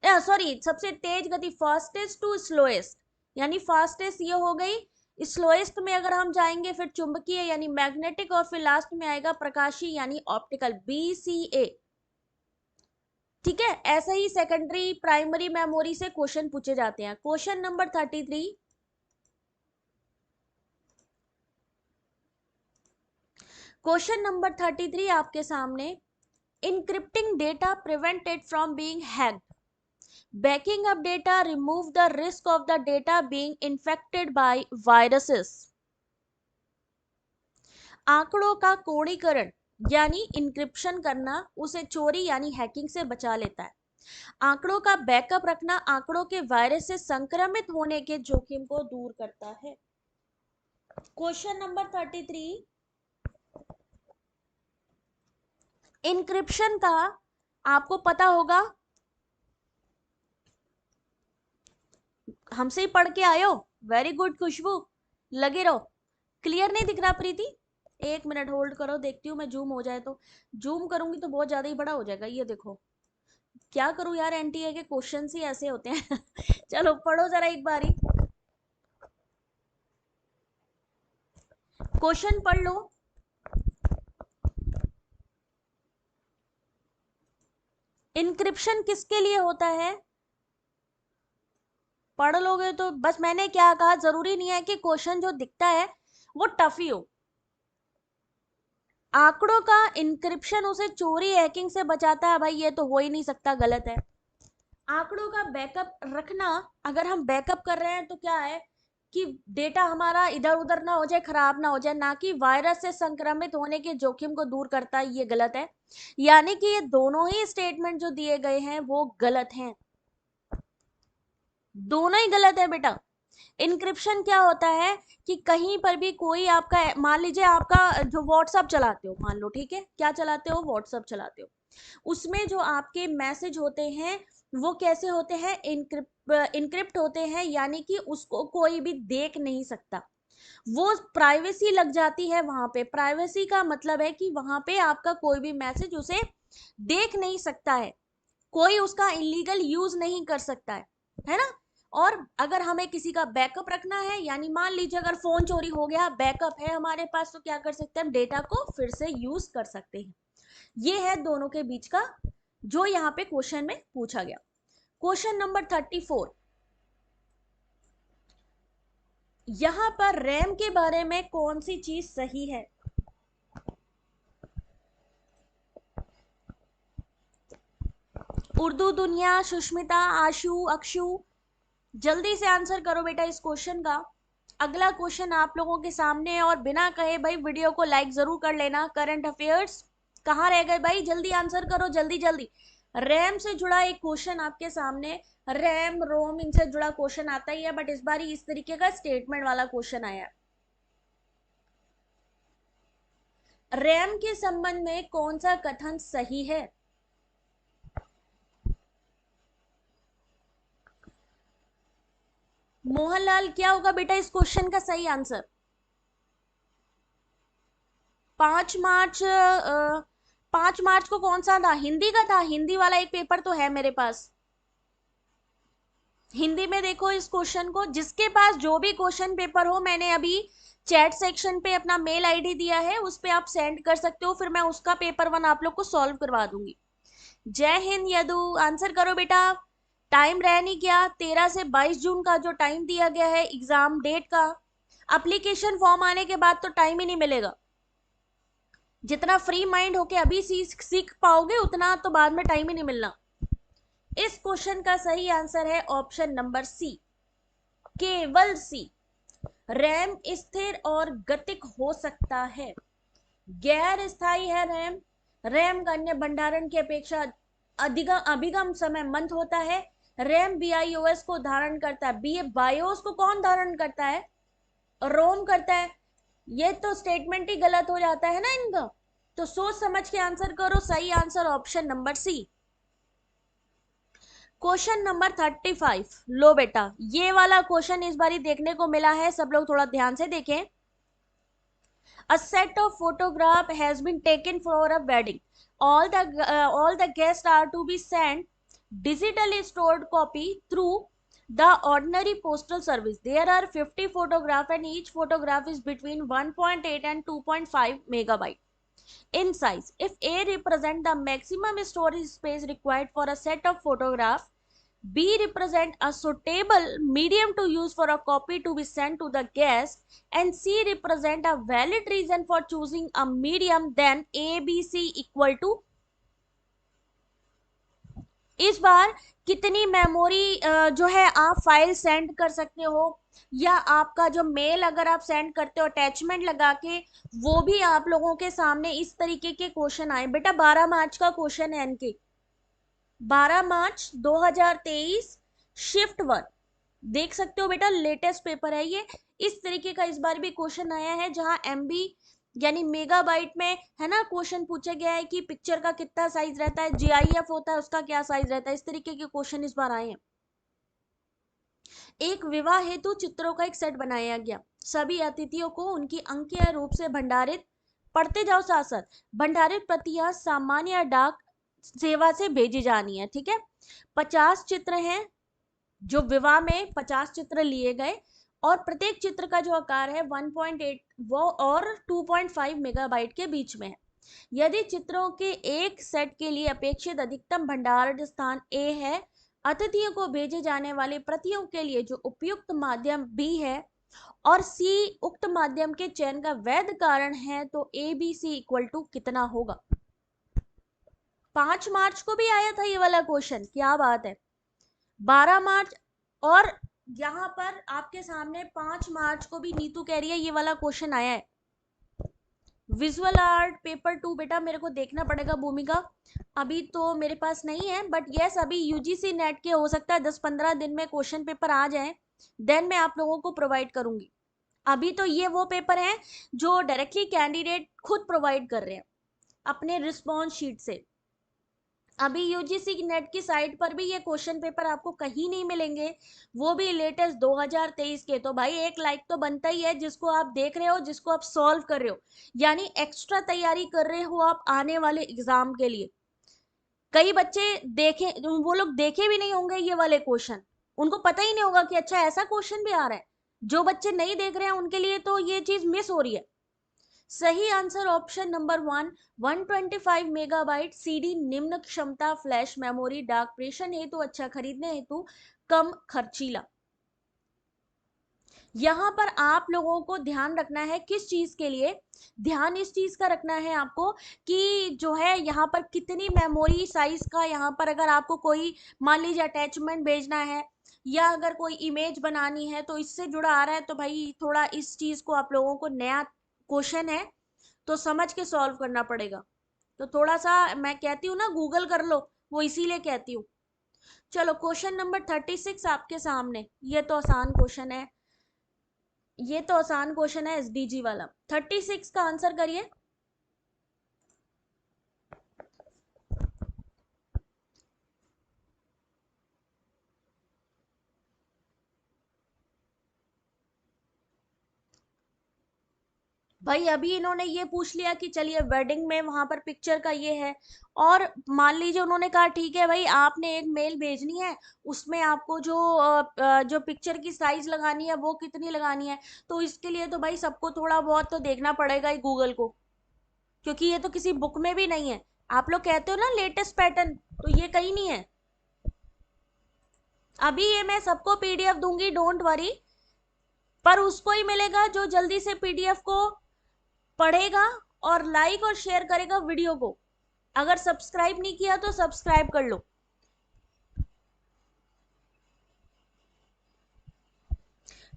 सॉरी सबसे तेज गति, फास्टेस्ट टू स्लोएस्ट, यानी फास्टेस्ट ये हो गई। स्लोएस्ट में अगर हम जाएंगे फिर चुंबकीय यानी मैग्नेटिक, और फिर लास्ट में आएगा प्रकाशी यानी ऑप्टिकल, बी सी ए। ठीक है, ऐसे ही सेकेंडरी प्राइमरी मेमोरी से क्वेश्चन पूछे जाते हैं। क्वेश्चन नंबर 33, क्वेश्चन नंबर 33 आपके सामने, encrypting data prevent it from being hacked, banking up data remove the risk of the data being infected by viruses. आंकड़ों का कोणीकरण यानी इंक्रिप्शन करना उसे चोरी यानी हैकिंग से बचा लेता है। आंकड़ों का बैकअप रखना आंकड़ों के वायरस से संक्रमित होने के जोखिम को दूर करता है। क्वेश्चन नंबर 33, इंक्रिप्शन का आपको पता होगा, हमसे ही पढ़ के आयो, वेरी गुड खुशबू, लगे रहो। क्लियर नहीं दिख रहा प्रीति? एक मिनट होल्ड करो, देखती हूँ मैं जूम हो जाए तो। जूम करूंगी तो बहुत ज्यादा ही बड़ा हो जाएगा, ये देखो। क्या करूं यार, एनटीए के क्वेश्चन ही ऐसे होते हैं। चलो पढ़ो जरा एक बारी, क्वेश्चन पढ़ लो। इंक्रिप्शन किसके लिए होता है? पढ़ लोगे तो बस, मैंने क्या कहा, जरूरी नहीं है कि क्वेश्चन जो दिखता है वो टफ ही हो। आंकड़ों का इंक्रिप्शन उसे चोरी हैकिंग से बचाता है, भाई ये तो हो ही नहीं सकता, गलत है। आंकड़ों का बैकअप रखना, अगर हम बैकअप कर रहे हैं तो क्या है कि डेटा हमारा इधर उधर ना हो जाए, खराब ना हो जाए, ना कि वायरस से संक्रमित होने के जोखिम को दूर करता है, ये गलत है। यानी कि ये दोनों ही स्टेटमेंट जो दिए गए हैं वो गलत हैं, दोनों ही गलत है बेटा। इनक्रिप्शन क्या होता है कि कहीं पर भी कोई आपका, मान लीजिए आपका जो व्हाट्सअप चलाते हो, मान लो ठीक है, क्या चलाते हो? व्हाट्सअप चलाते हो। उसमें जो आपके मैसेज होते हैं वो कैसे होते हैं? इनक्रिप्ट होते हैं, यानी कि उसको कोई भी देख नहीं सकता, वो प्राइवेसी लग जाती है वहां पे। प्राइवेसी का मतलब है कि वहां पे आपका कोई भी मैसेज उसे देख नहीं सकता है, कोई उसका इलीगल यूज नहीं कर सकता है ना। और अगर हमें किसी का बैकअप रखना है, यानी मान लीजिए अगर फोन चोरी हो गया, बैकअप है हमारे पास, तो क्या कर सकते हैं? डेटा को फिर से यूज कर सकते हैं। ये है दोनों के बीच का जो यहाँ पे क्वेश्चन में पूछा गया। क्वेश्चन नंबर 34, यहां पर रैम के बारे में कौन सी चीज सही है? उर्दू दुनिया, सुष्मिता, आशु, अक्षु, जल्दी से आंसर करो बेटा इस क्वेश्चन का। अगला क्वेश्चन आप लोगों के सामने है, और बिना कहे भाई वीडियो को लाइक जरूर कर लेना। करंट अफेयर्स कहाँ रह गए भाई, जल्दी आंसर करो, जल्दी जल्दी। रैम से जुड़ा एक क्वेश्चन आपके सामने, रैम रोम इनसे जुड़ा क्वेश्चन आता ही है, बट इस बार इस तरीके का स्टेटमेंट वाला क्वेश्चन आया है। रैम के संबंध में कौन सा कथन सही है? मोहनलाल क्या होगा बेटा इस क्वेश्चन का सही आंसर? 5 मार्च, 5 मार्च को कौन सा था? हिंदी का था, हिंदी वाला एक पेपर तो है मेरे पास। हिंदी में देखो इस क्वेश्चन को, जिसके पास जो भी क्वेश्चन पेपर हो, मैंने अभी चैट सेक्शन पे अपना मेल आईडी दिया है, उस पे आप सेंड कर सकते हो, फिर मैं उसका पेपर 1 आप लोग को सॉल्व करवा दूंगी। जय हिंद यदु, आंसर करो बेटा। टाइम रह नहीं गया, 13 से 22 जून का जो टाइम दिया गया है एग्जाम डेट का, एप्लीकेशन फॉर्म आने के बाद तो टाइम ही नहीं मिलेगा। जितना फ्री माइंड होके अभी सीख पाओगे, उतना तो बाद में टाइम ही नहीं मिलना। इस क्वेश्चन का सही आंसर है ऑप्शन नंबर सी, केवल सी। रैम स्थिर और गतिक हो सकता है, गैर स्थायी है रैम। रैम का अन्य भंडारण की अपेक्षा अभिगम समय मंद होता है। रैम बीआईओएस को धारण करता है, बी बायोस को कौन धारण करता है? रोम करता है, ये तो स्टेटमेंट ही गलत हो जाता है ना इनका। तो सोच समझ के आंसर करो, सही answer option number C. Question number 35, लो बेटा, ये वाला क्वेश्चन इस बारी देखने को मिला है, सब लोग थोड़ा ध्यान से देखें। A set of photograph has been taken for a wedding. All the guests are to be sent digitally stored copy through the ordinary postal service. There are 50 photographs and each photograph is between 1.8 and 2.5 megabyte in size. If A represent the maximum storage space required for a set of photographs, B represent a suitable medium to use for a copy to be sent to the guest, and C represent a valid reason for choosing a medium, then A, B, C equal to। इस बार कितनी memory जो है आप file send कर सकते हो, या आपका जो मेल अगर आप सेंड करते हो अटैचमेंट लगा के, वो भी आप लोगों के सामने इस तरीके के क्वेश्चन आए। बेटा 12 मार्च का क्वेश्चन है इनके, 12 मार्च 2023, शिफ्ट 1, देख सकते हो बेटा, लेटेस्ट पेपर है ये। इस तरीके का इस बार भी क्वेश्चन आया है, जहां एमबी यानी मेगाबाइट में है ना, क्वेश्चन पूछा गया है कि पिक्चर का कितना साइज रहता है, जीआईएफ होता है उसका क्या साइज रहता है, इस तरीके के क्वेश्चन इस बार आए हैं। एक विवाह हेतु चित्रों का एक सेट बनाया गया, सभी अतिथियों को उनकी अंकीय रूप से भंडारित, पढ़ते जाओ साथ साथ, भंडारित प्रतियां सामान्य डाक सेवा से भेजी जानी है, ठीक है। 50 चित्र हैं, जो विवाह में 50 चित्र लिए गए, और प्रत्येक चित्र का जो आकार है 1.8 वो और 2.5 मेगाबाइट के बीच में है। यदि चित्रों के एक सेट के लिए अपेक्षित अधिकतम भंडारण स्थान ए है, अतिथियों को भेजे जाने वाली प्रतियों के लिए जो उपयुक्त माध्यम बी है, और सी उक्त माध्यम के चयन का वैध कारण है, तो A B C equal to कितना होगा। 5 मार्च को भी आया था ये वाला क्वेश्चन, क्या बात है। 12 मार्च, और यहां पर आपके सामने 5 मार्च को भी नीतू कह रही है ये वाला क्वेश्चन आया है। विजुअल आर्ट पेपर 2 बेटा मेरे को देखना पड़ेगा भूमिका, अभी तो मेरे पास नहीं है, बट यस अभी यूजीसी नेट के हो सकता है 10-15 दिन में क्वेश्चन पेपर आ जाए, देन मैं आप लोगों को प्रोवाइड करूंगी। अभी तो ये वो पेपर है जो डायरेक्टली कैंडिडेट खुद प्रोवाइड कर रहे हैं अपने रिस्पॉन्स शीट से। अभी यूजीसी नेट की साइट पर भी ये क्वेश्चन पेपर आपको कहीं नहीं मिलेंगे, वो भी लेटेस्ट 2023 के। तो भाई एक लाइक तो बनता ही है, जिसको आप देख रहे हो, जिसको आप सॉल्व कर रहे हो, यानी एक्स्ट्रा तैयारी कर रहे हो आप आने वाले एग्जाम के लिए। कई बच्चे देखे, वो लोग देखे भी नहीं होंगे ये वाले क्वेश्चन, उनको पता ही नहीं होगा कि अच्छा ऐसा क्वेश्चन भी आ रहा है। जो बच्चे नहीं देख रहे हैं उनके लिए तो ये चीज मिस हो रही है। सही answer option number 1, 125 megabyte CD निम्न क्षमता फ्लैश मेमोरी, डाक प्रेषण हेतु अच्छा खरीदने हेतु कम खर्चीला। यहां पर आप लोगों को ध्यान रखना है, किस चीज के लिए ध्यान इस चीज का रखना है आपको, कि जो है यहाँ पर कितनी मेमोरी साइज का, यहाँ पर अगर आपको कोई मान लीजिए अटैचमेंट भेजना है, या अगर कोई इमेज बनानी है तो इससे जुड़ा आ रहा है, तो भाई थोड़ा इस चीज को आप लोगों को, नया क्वेश्चन है तो समझ के सॉल्व करना पड़ेगा। तो थोड़ा सा मैं कहती हूँ ना गूगल कर लो, वो इसीलिए कहती हूँ। चलो क्वेश्चन नंबर 36 आपके सामने, ये तो आसान क्वेश्चन है, ये तो आसान क्वेश्चन है एसडीजी वाला। 36 का आंसर करिए। भाई अभी इन्होंने ये पूछ लिया कि चलिए वेडिंग में वहां पर पिक्चर का ये है, और मान लीजिए उन्होंने कहा ठीक है भाई आपने एक मेल भेजनी है, उसमें आपको जो पिक्चर की साइज लगानी है वो कितनी लगानी है, तो इसके लिए तो भाई सबको थोड़ा बहुत तो देखना पड़ेगा ही गूगल को, क्योंकि ये तो किसी बुक में भी नहीं है। आप लोग कहते हो ना लेटेस्ट पैटर्न, तो ये कहीं नहीं है। अभी ये मैं सबको पीडीएफ दूंगी, डोंट वरी, पर उसको ही मिलेगा जो जल्दी से पीडीएफ को पढ़ेगा और लाइक और शेयर करेगा वीडियो को। अगर सब्सक्राइब नहीं किया तो सब्सक्राइब कर लो।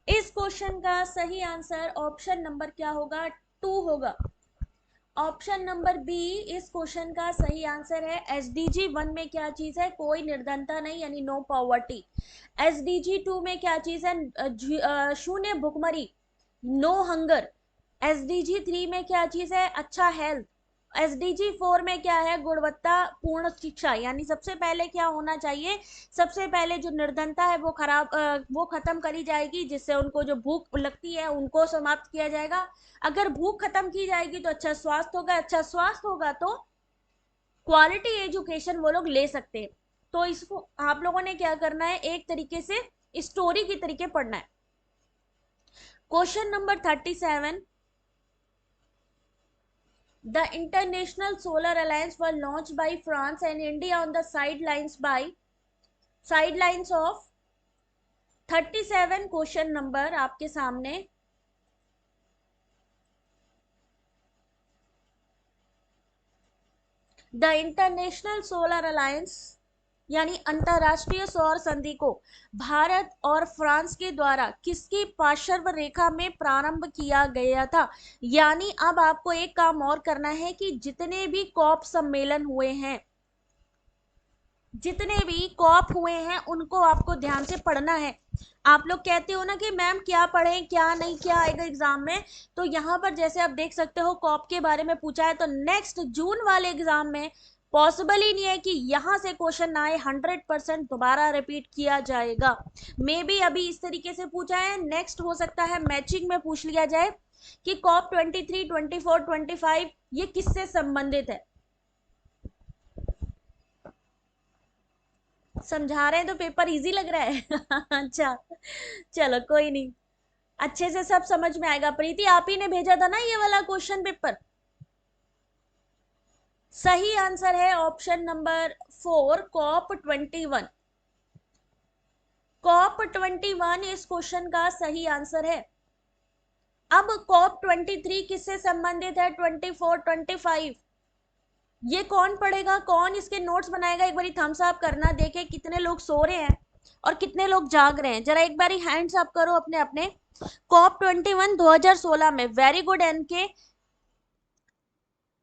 इस क्वेश्चन का सही आंसर ऑप्शन नंबर क्या होगा, 2 होगा। ऑप्शन नंबर बी इस क्वेश्चन का सही आंसर है। एसडीजी 1 में क्या चीज है, कोई निर्धनता नहीं, यानी नो पॉवर्टी। एसडीजी 2 में क्या चीज है, शून्य भुखमरी, नो हंगर। एसडीजी 3 में क्या चीज है? अच्छा हेल्थ। एसडीजी 4 में क्या है? गुणवत्ता पूर्ण शिक्षा। यानी सबसे पहले क्या होना चाहिए? सबसे पहले जो निर्धनता है वो वो खत्म करी जाएगी, जिससे उनको जो भूख लगती है उनको समाप्त किया जाएगा। अगर भूख खत्म की जाएगी तो अच्छा स्वास्थ्य होगा, अच्छा स्वास्थ्य होगा तो क्वालिटी एजुकेशन वो लोग ले सकते हैं। तो इसको आप लोगों ने क्या करना है, एक तरीके से स्टोरी की तरीके पढ़ना है। Question number 37, the International Solar Alliance was launched by France and India on the sidelines of 37 question number आपके सामने। द इंटरनेशनल सोलर अलायंस यानी अंतरराष्ट्रीय सौर संधि को भारत और फ्रांस के द्वारा किसकी पार्श्व रेखा में प्रारंभ किया गया था? यानी अब आपको एक काम और करना है कि जितने भी कॉप सम्मेलन हुए हैं, जितने भी कॉप हुए हैं उनको आपको ध्यान से पढ़ना है। आप लोग कहते हो ना कि मैम क्या पढ़ें क्या नहीं, क्या आएगा एग्जाम में, तो यहाँ पर जैसे आप देख सकते हो कॉप के बारे में पूछा है, तो नेक्स्ट जून वाले एग्जाम में पॉसिबल ही नहीं है कि यहाँ से क्वेश्चन ना आए, 100% दोबारा रिपीट किया जाएगा। मे बी अभी इस तरीके से पूछा है, नेक्स्ट हो सकता है मैचिंग में पूछ लिया जाए कि कॉप 23, 24, 25 ये किससे संबंधित है। समझा रहे हैं तो पेपर इजी लग रहा है अच्छा, चलो कोई नहीं, अच्छे से सब समझ में आएगा। प्रीति आप ही ने भेजा था ना ये वाला क्वेश्चन पेपर? सही आंसर है ऑप्शन नंबर 4, कॉप 21। कॉप 21 इस क्वेश्चन का सही आंसर है। अब कॉप 23 किससे संबंधित है? 24, 25 ये कौन पढ़ेगा, कौन इसके नोट्स बनाएगा? एक बारी थम्स अप करना, देखे कितने लोग सो रहे हैं और कितने लोग जाग रहे हैं। जरा एक बारी हैंड्स अप करो अपने अपने। कॉप 21 2016 में, वेरी गुड एनके।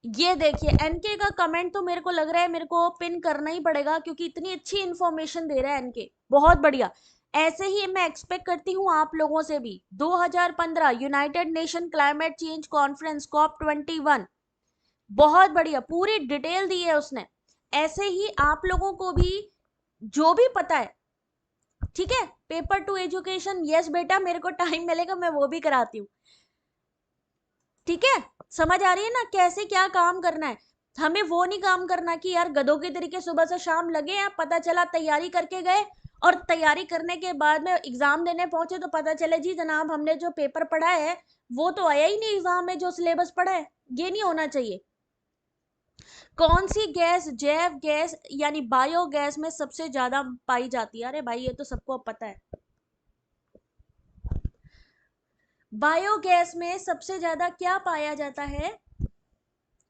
ये देखिए एनके का कमेंट तो मेरे को लग रहा है मेरे को पिन करना ही पड़ेगा, क्योंकि इतनी अच्छी इंफॉर्मेशन दे रहा है एनके, बहुत बढ़िया। ऐसे ही मैं एक्सपेक्ट करती हूँ आप लोगों से भी। 2015 united nation climate change conference COP 21, बहुत बढ़िया पूरी डिटेल दी है उसने। ऐसे ही आप लोगों को भी जो भी पता है, ठीक है, पेपर टू एजुकेशन, यस बेटा मेरे को टाइम मिलेगा मैं वो भी कराती हूँ, ठीक है। समझ आ रही है ना कैसे क्या काम करना है? हमें वो नहीं काम करना कि यार गधों के तरीके सुबह से शाम लगे हैं, पता चला तैयारी करके गए और तैयारी करने के बाद में एग्जाम देने पहुंचे तो पता चले जी जनाब हमने जो पेपर पढ़ा है वो तो आया ही नहीं एग्जाम में, जो सिलेबस पढ़ा है। ये नहीं होना चाहिए। कौन सी गैस जैव गैस यानी बायोगैस में सबसे ज्यादा पाई जाती है? अरे भाई ये तो सबको पता है। बायोगैस में सबसे ज्यादा क्या पाया जाता है?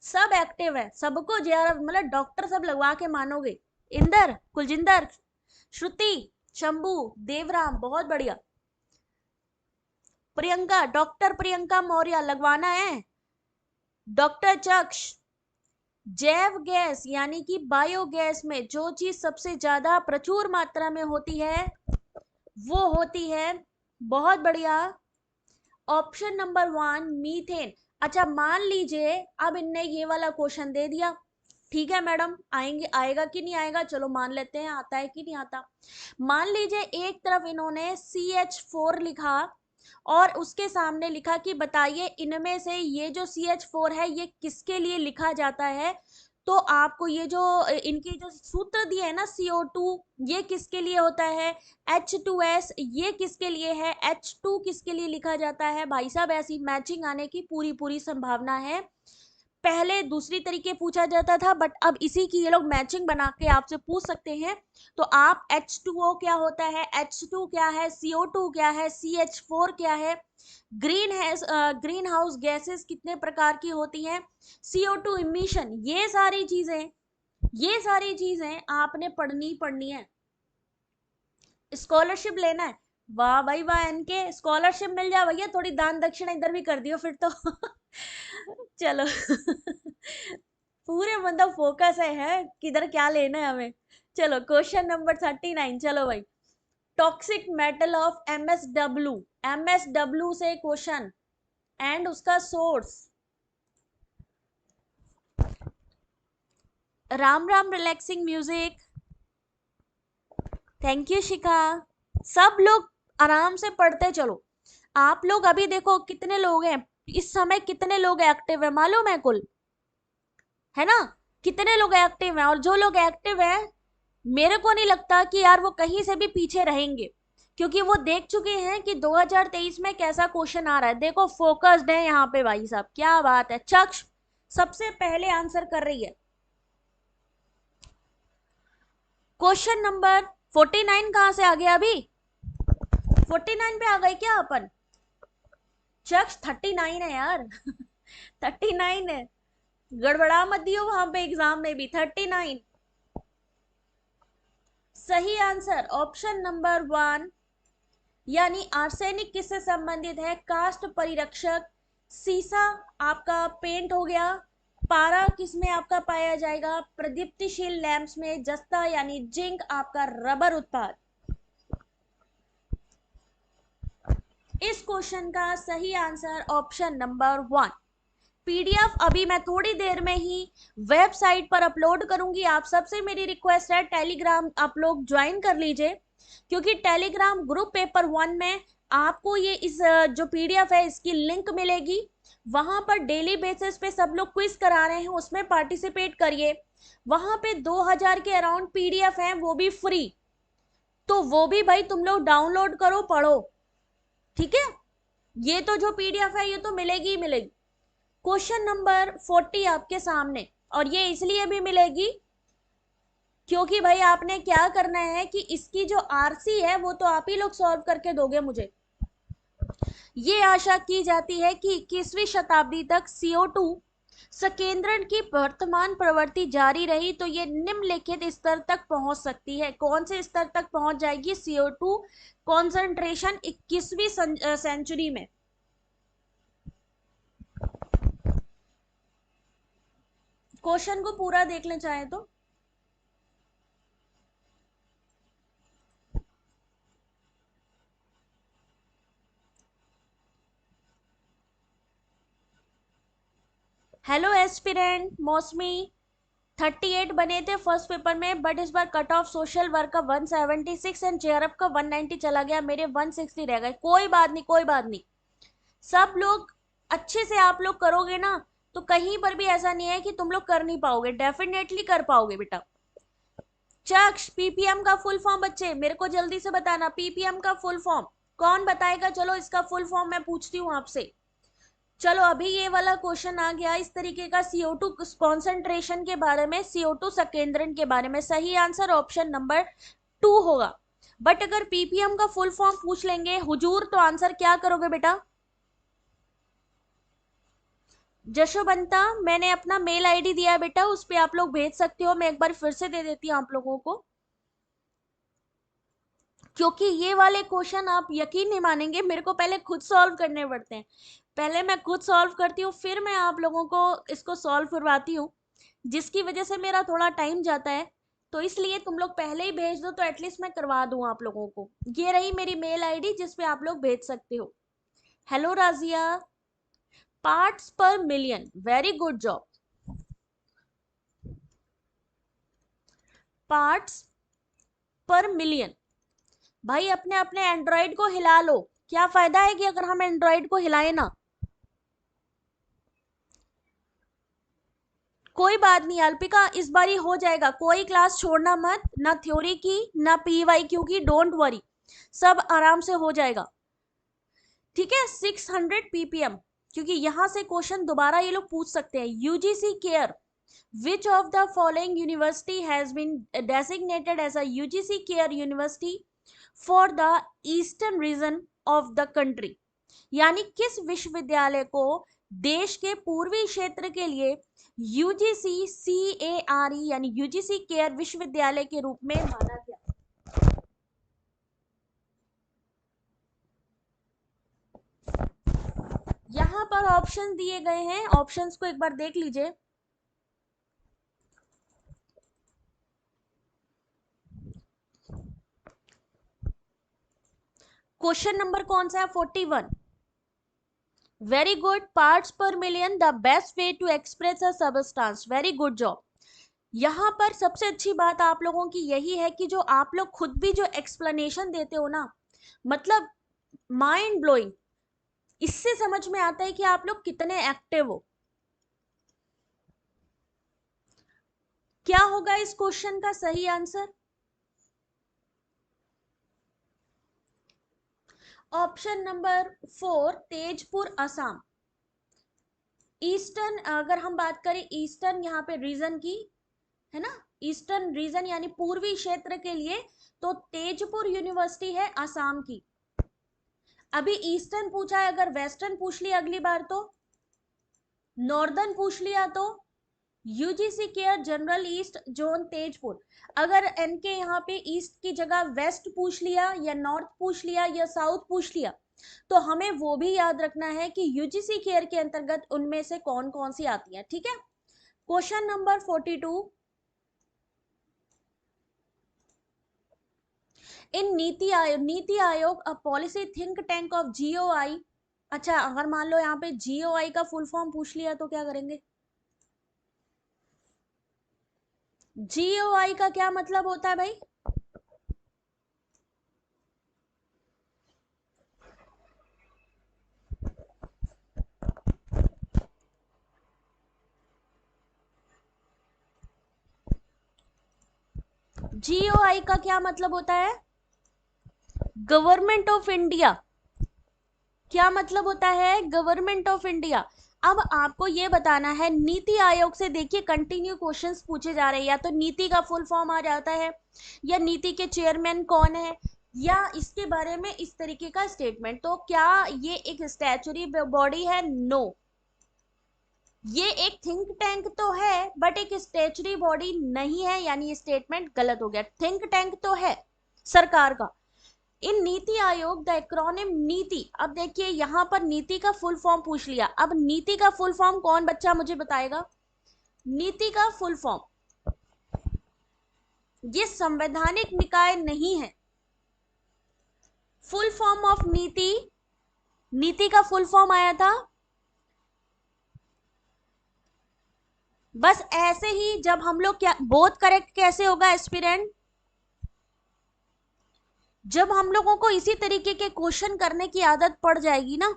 सब एक्टिव है, सबको जेआरएफ मतलब डॉक्टर सब लगवा के मानोगे। इंदर, कुलजिंदर, श्रुति, शंभू, देवराम, बहुत बढ़िया। प्रियंका, डॉक्टर प्रियंका मौर्य लगवाना है। डॉक्टर चक्ष, जैव गैस यानी कि बायोगैस में जो चीज सबसे ज्यादा प्रचुर मात्रा में होती है वो होती है, बहुत बढ़िया, ऑप्शन नंबर 1 मीथेन। अच्छा मान लीजिए अब इनने ये वाला क्वेश्चन दे दिया, ठीक है मैडम आएंगे, आएगा कि नहीं आएगा, चलो मान लेते हैं आता है कि नहीं आता। मान लीजिए एक तरफ इन्होंने CH4 लिखा और उसके सामने लिखा कि बताइए इनमें से ये जो CH4 है ये किसके लिए लिखा जाता है। तो आपको ये जो इनके जो सूत्र दिए है ना, CO2 ये किसके लिए होता है, H2S ये किसके लिए है, H2 किसके लिए लिखा जाता है। भाई साहब ऐसी मैचिंग आने की पूरी पूरी संभावना है। पहले दूसरी तरीके पूछा जाता था, बट अब इसी की ये लोग मैचिंग बना के आपसे पूछ सकते हैं। तो आप H2O क्या होता है, H2 क्या है, CO2 क्या है, CH4 क्या है, ग्रीन हाउस गैसेस कितने प्रकार की होती हैं, CO2 इमिशन, ये सारी चीजें आपने पढ़नी है। स्कॉलरशिप लेना है, वाह भाई वाह, इनके स्कॉलरशिप मिल जाए भैया, थोड़ी दान दक्षिणा इधर भी कर दियो फिर तो चलो पूरे मतलब फोकस है किधर क्या लेना है हमें। चलो क्वेश्चन नंबर 39, चलो भाई, toxic metal of MsW, MsW से क्वेश्चन एंड उसका source. Ram Ram relaxing music. Thank you Shikha. सब लोग आराम से पढ़ते चलो। आप लोग अभी देखो कितने लोग हैं इस समय, कितने लोग एक्टिव है मालूम है कुल, है ना? कितने लोग एक्टिव हैं, और जो लोग एक्टिव हैं मेरे को नहीं लगता कि यार वो कहीं से भी पीछे रहेंगे, क्योंकि वो देख चुके हैं कि 2023 में कैसा क्वेश्चन आ रहा है। देखो फोकस्ड है यहाँ पे भाई साहब, क्या बात है। चक्ष सबसे पहले आंसर कर रही है। क्वेश्चन नंबर 49 कहां से आ गया अभी? 49 पे आ गए क्या अपन? चक्ष 39 है यार। 39 है, गड़बड़ा मत दियो वहां पे एग्जाम में भी। 39 सही आंसर ऑप्शन नंबर 1, यानी आर्सेनिक किससे संबंधित है? कास्ट परिरक्षक। सीसा आपका पेंट हो गया। पारा किसमें आपका पाया जाएगा? प्रदीप्तिशील लैंप्स में। जस्ता यानी जिंक आपका रबर उत्पाद। इस क्वेश्चन का सही आंसर ऑप्शन नंबर 1। पीडीएफ अभी मैं थोड़ी देर में ही वेबसाइट पर अपलोड करूंगी। आप सबसे मेरी रिक्वेस्ट है टेलीग्राम आप लोग ज्वाइन कर लीजिए, क्योंकि टेलीग्राम ग्रुप पेपर 1 में आपको ये इस जो पीडीएफ है इसकी लिंक मिलेगी। वहां पर डेली बेसिस पे सब लोग क्विज करा रहे हैं, उसमें पार्टिसिपेट करिए। वहां पे 2000 के अराउंड पीडीएफ है, वो भी फ्री। तो वो भी भाई तुम लोग डाउनलोड करो, पढ़ो। ठीक है, ये तो जो पीडीएफ है ये तो मिलेगी ही मिलेगी। क्वेश्चन नंबर 40 आपके सामने, और ये इसलिए भी मिलेगी क्योंकि भाई आपने क्या करना है कि इसकी जो आरसी है वो तो आप ही लोग सॉल्व करके दोगे मुझे। ये आशा की जाती है कि 21वीं शताब्दी तक CO2 संकेंद्रण की वर्तमान प्रवृत्ति जारी रही तो ये निम्नलिखित स्तर तक पहुंच सकती है। कौन से स्तर तक पहुंच जाएगी CO2 कॉन्सेंट्रेशन 21वीं सेंचुरी में? क्वेश्चन को पूरा देखना चाहे तो हेलो एस्पिरेंट मौसमी। 38 बने थे फर्स्ट पेपर में, बट इस बार कट ऑफ सोशल वर्क का 176 एंड जेआरएफ का 190 चला गया, मेरे 160 रह गए। कोई बात नहीं, कोई बात नहीं। सब लोग अच्छे से आप लोग करोगे ना तो कहीं पर भी ऐसा नहीं है कि तुम लोग कर नहीं पाओगे, डेफिनेटली कर पाओगे बेटा। चक्ष पीपीएम का फुल फॉर्म बच्चे मेरे को जल्दी से बताना, पीपीएम का फुल फॉर्म कौन बताएगा? चलो इसका फुल फॉर्म मैं पूछती हूँ आपसे। चलो अभी ये वाला क्वेश्चन आ गया इस तरीके का, CO2 कॉन्सेंट्रेशन के बारे में, CO2 संकेंद्रण के बारे में। सही आंसर ऑप्शन नंबर 2 होगा। बट अगर पीपीएम का फुल फॉर्म पूछ लेंगे हुजूर तो आंसर क्या करोगे बेटा? जशोबंता मैंने अपना मेल आईडी दिया है बेटा, उस पे आप लोग भेज सकते हो। मैं एक बार फिर से दे देती हूँ आप लोगों को, क्योंकि ये वाले क्वेश्चन आप यकीन नहीं मानेंगे मेरे को पहले खुद सॉल्व करने पड़ते हैं। पहले मैं खुद सॉल्व करती हूँ, फिर मैं आप लोगों को इसको सॉल्व करवाती हूँ, जिसकी वजह से मेरा थोड़ा टाइम जाता है। तो इसलिए तुम लोग पहले ही भेज दो तो एटलीस्ट मैं करवा दूं आप लोगों को। ये रही मेरी मेल आईडी जिस पे आप लोग भेज सकते हो। हेलो राजिया। Parts per million, very good job. Parts per million, भाई अपने अपने एंड्रॉइड को हिला लो। क्या फायदा है कि अगर हम एंड्रॉइड को हिलाए ना। कोई बात नहीं अल्पिका, इस बार ही हो जाएगा, कोई क्लास छोड़ना मत, ना थ्योरी की ना PYQ की, डोंट वरी, सब आराम से हो जाएगा। ठीक है, 600 ppm, क्योंकि यहां से क्वेश्चन दोबारा ये लोग पूछ सकते हैं। UGC care, which of the following university has been designated as a UGC care university for the eastern region of the country, यानी किस विश्वविद्यालय को देश के पूर्वी क्षेत्र के लिए यूजीसी CARE यानी यूजीसी केयर विश्वविद्यालय के रूप में माना गया? यहां पर ऑप्शन दिए गए हैं, ऑप्शंस को एक बार देख लीजिए। क्वेश्चन नंबर कौन सा है? 41। Very good. Parts per million the best way to express a substance. Very good job. यहाँ पर सबसे अच्छी बात आप लोगों की यही है कि जो आप लोग खुद भी जो एक्सप्लेनेशन देते हो ना, मतलब माइंड ब्लोइंग. इससे समझ में आता है कि आप लोग कितने एक्टिव हो. क्या होगा इस क्वेश्चन का सही answer? Option number 4, Tezpur Assam. Eastern, अगर हम बात करें ईस्टर्न यहाँ पे रीजन की, है ना, ईस्टर्न रीजन यानी पूर्वी क्षेत्र के लिए, तो तेजपुर यूनिवर्सिटी है असम की. अभी ईस्टर्न पूछा है, अगर वेस्टर्न पूछ लिया अगली बार तो, नॉर्दर्न पूछ लिया तो UGC care general east zone Tezpur. अगर एनके यहाँ पे ईस्ट की जगह वेस्ट पूछ लिया या नॉर्थ पूछ लिया या साउथ पूछ लिया, तो हमें वो भी याद रखना है कि यूजीसी केयर के अंतर्गत उनमें से कौन कौन सी आती है. ठीक है. Question number 42. In NITI Aayog a policy think tank of GOI. अच्छा, अगर मान लो यहाँ पे जीओआई का फुल फॉर्म पूछ लिया तो क्या करेंगे? जीओआई का क्या मतलब होता है भाई? जीओआई का क्या मतलब होता है? Government of India. क्या मतलब होता है? Government of India. अब आपको ये बताना है, नीति आयोग से देखिए कंटिन्यू क्वेश्चंस पूछे जा रहे हैं, या तो नीति का फुल फॉर्म आ जाता है, या नीति के चेयरमैन कौन है, या इसके बारे में इस तरीके का स्टेटमेंट. तो क्या ये एक स्टैचुरी बॉडी है? नो. ये एक थिंक टैंक तो है बट एक स्टैचुरी बॉडी नहीं है, यानी ये स्टेटमेंट गलत हो गया. थिंक टैंक तो है सरकार का. इन नीति आयोग द एक्रोनिम नीति. अब देखिए यहां पर नीति का फुल फॉर्म पूछ लिया. अब नीति का फुल फॉर्म कौन बच्चा मुझे बताएगा? नीति का फुल फॉर्म, ये संवैधानिक निकाय नहीं है. फुल फॉर्म ऑफ नीति, नीति का फुल फॉर्म आया था बस ऐसे ही. जब हम लोग, क्या बोथ करेक्ट कैसे होगा एस्पिरेंट? जब हम लोगों को इसी तरीके के क्वेश्चन करने की आदत पड़ जाएगी ना,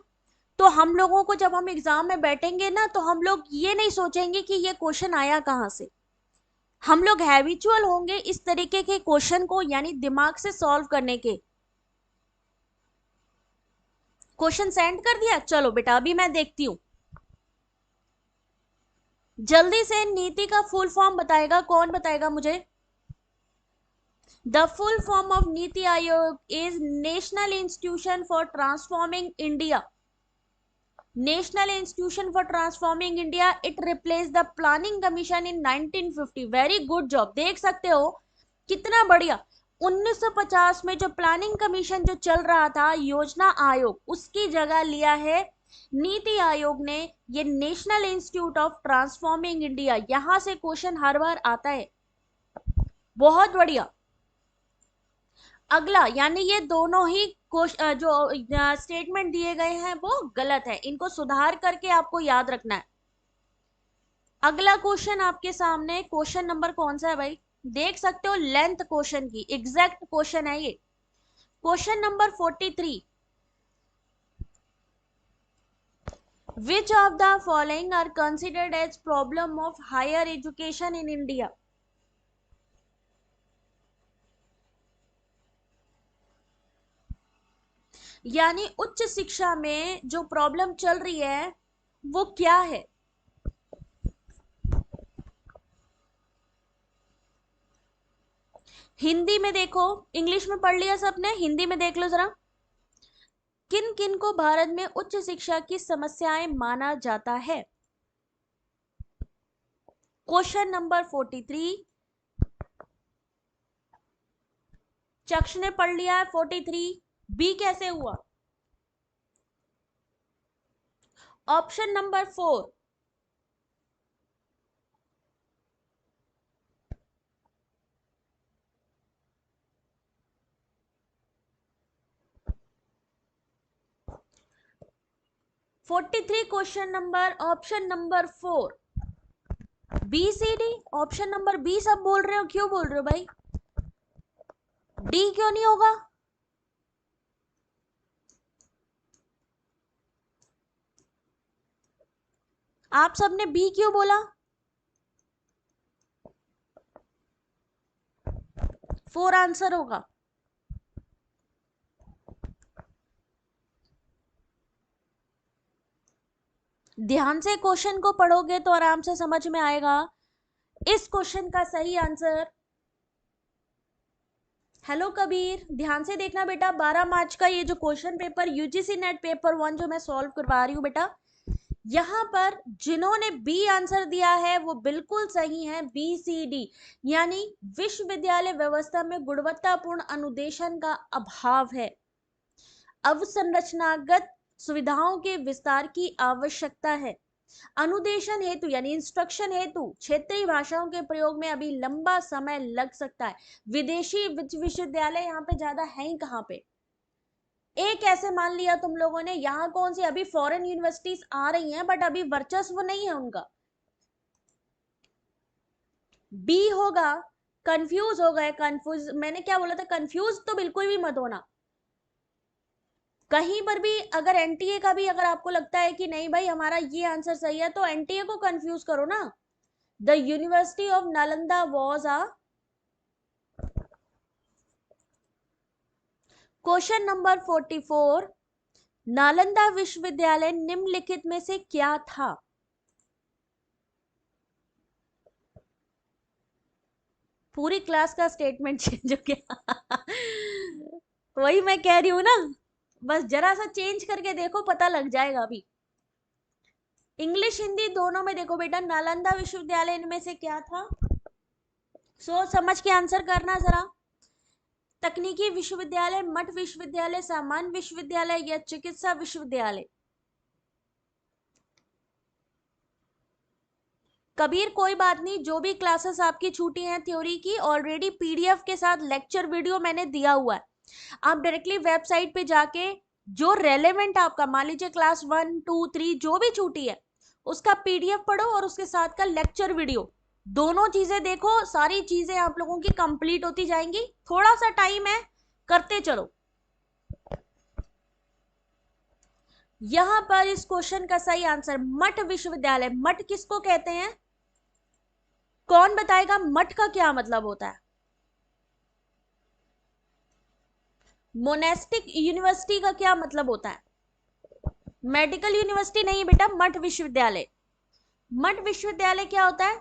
तो हम लोगों को जब हम एग्जाम में बैठेंगे ना, तो हम लोग ये नहीं सोचेंगे कि ये क्वेश्चन आया कहां से. हम लोग हैबिचुअल होंगे इस तरीके के क्वेश्चन को, यानी दिमाग से सॉल्व करने के. क्वेश्चन सेंड कर दिया, चलो बेटा अभी मैं देखती हूं. जल्दी से नीति का फुल फॉर्म बताएगा कौन? बताएगा मुझे. The full form of NITI Aayog is national institution for transforming India. National institution for transforming India. It replace the planning commission in 1950. Very good job. देख सकते हो कितना बढ़िया. 1950 में जो प्लानिंग कमीशन जो चल रहा था, योजना आयोग, उसकी जगह लिया है नीति आयोग ने ये national institute of transforming India. यहां से क्वेश्चन हर बार आता है. बहुत बढ़िया. अगला, यानी ये दोनों ही जो स्टेटमेंट दिए गए हैं वो गलत है, इनको सुधार करके आपको याद रखना है. अगला क्वेश्चन आपके सामने, क्वेश्चन नंबर कौन सा है भाई? देख सकते हो लेंथ क्वेश्चन की, एग्जैक्ट क्वेश्चन है ये. Question number 43. Which of the following are considered as problem of higher education in India? यानी उच्च शिक्षा में जो प्रॉब्लम चल रही है वो क्या है? हिंदी में देखो, इंग्लिश में पढ़ लिया सबने, हिंदी में देख लो जरा. किन किन को भारत में उच्च शिक्षा की समस्याएं माना जाता है? Question number 43. चक्ष ने पढ़ लिया है 43. बी कैसे हुआ? Option number 4. 43 question number option number 4 B C D. Option number B सब बोल रहे हो, क्यों बोल रहे हो भाई? डी क्यों नहीं होगा? आप सबने बी क्यों बोला? 4 आंसर होगा। ध्यान से क्वेश्चन को पढ़ोगे तो आराम से समझ में आएगा। इस क्वेश्चन का सही आंसर, हेलो कबीर, ध्यान से देखना बेटा, 12 मार्च का ये जो question paper UGC net paper 1 जो मैं सॉल्व करवा रही हूं बेटा, यहां पर जिन्होंने बी आंसर दिया है वो बिल्कुल सही है, बी सी डी, यानी विश्वविद्यालय व्यवस्था में गुणवत्तापूर्ण अनुदेशन का अभाव है, अवसंरचनागत सुविधाओं के विस्तार की आवश्यकता है, अनुदेशन हेतु यानी इंस्ट्रक्शन हेतु क्षेत्रीय भाषाओं के प्रयोग में अभी लंबा समय लग सकता है। विदेशी विश्वविद्यालय यहाँ पे ज्यादा है ही कहाँ पे? एक ऐसे मान लिया तुम लोगों ने, यहाँ कौन सी अभी फॉरेन यूनिवर्सिटीज आ रही हैं बट अभी वर्चस्व नहीं है उनका। बी होगा, कंफ्यूज हो गए, कंफ्यूज, मैंने क्या बोला था, कंफ्यूज तो बिल्कुल भी मत होना। कहीं पर भी अगर एनटीए का भी अगर आपको लगता है कि नहीं भाई हमारा ये आंसर सही है, तो एनटीए को कंफ्यूज करो ना। The university of Nalanda was a, question number 44, Nalanda विश्वविद्यालय निम्नलिखित में से क्या था? पूरी क्लास का स्टेटमेंट चेंज हो गया। वही मैं कह रही हूं ना, बस जरा सा चेंज करके देखो, पता लग जाएगा अभी। इंग्लिश हिंदी दोनों में देखो बेटा, नालंदा विश्वविद्यालय इनमें से क्या था? सोच समझ के आंसर करना जरा। तकनीकी विश्वविद्यालय, मठ विश्वविद्यालय, सामान्य विश्वविद्यालय या चिकित्सा विश्वविद्यालय? कबीर कोई बात नहीं, जो भी क्लासेस आपकी छूटी हैं थ्योरी की, ऑलरेडी पीडीएफ के साथ लेक्चर वीडियो मैंने दिया हुआ है। आप डायरेक्टली वेबसाइट पे जाके जो रेलेवेंट आपका, मान लीजिए क्लास 1 2 3 जो भी छूटी है उसका पीडीएफ पढ़ो और उसके साथ का लेक्चर वीडियो, दोनों चीजें देखो, सारी चीजें आप लोगों की कंप्लीट होती जाएंगी। थोड़ा सा टाइम है, करते चलो। यहां पर इस क्वेश्चन का सही आंसर मठ विश्वविद्यालय। मठ किसको कहते हैं? कौन बताएगा मठ का क्या मतलब होता है? मोनेस्टिक यूनिवर्सिटी का क्या मतलब होता है? मेडिकल यूनिवर्सिटी नहीं बेटा, मठ विश्वविद्यालय। मठ विश्वविद्यालय क्या होता है?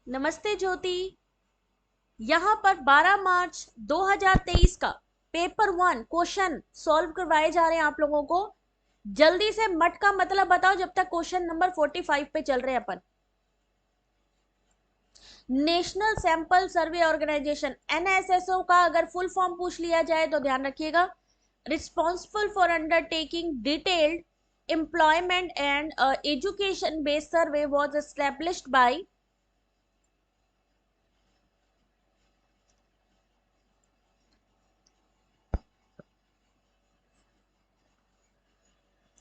नमस्ते ज्योति। यहां पर 12 मार्च 2023 का पेपर 1 क्वेश्चन सॉल्व करवाए जा रहे हैं आप लोगों को। जल्दी से मठ का मतलब बताओ जब तक क्वेश्चन नंबर 45 पे चल रहे हैं अपन। National sample survey organisation, NSSO का अगर फुल फॉर्म पूछ लिया जाए तो ध्यान रखिएगा, responsible for undertaking detailed employment and education based survey was established by,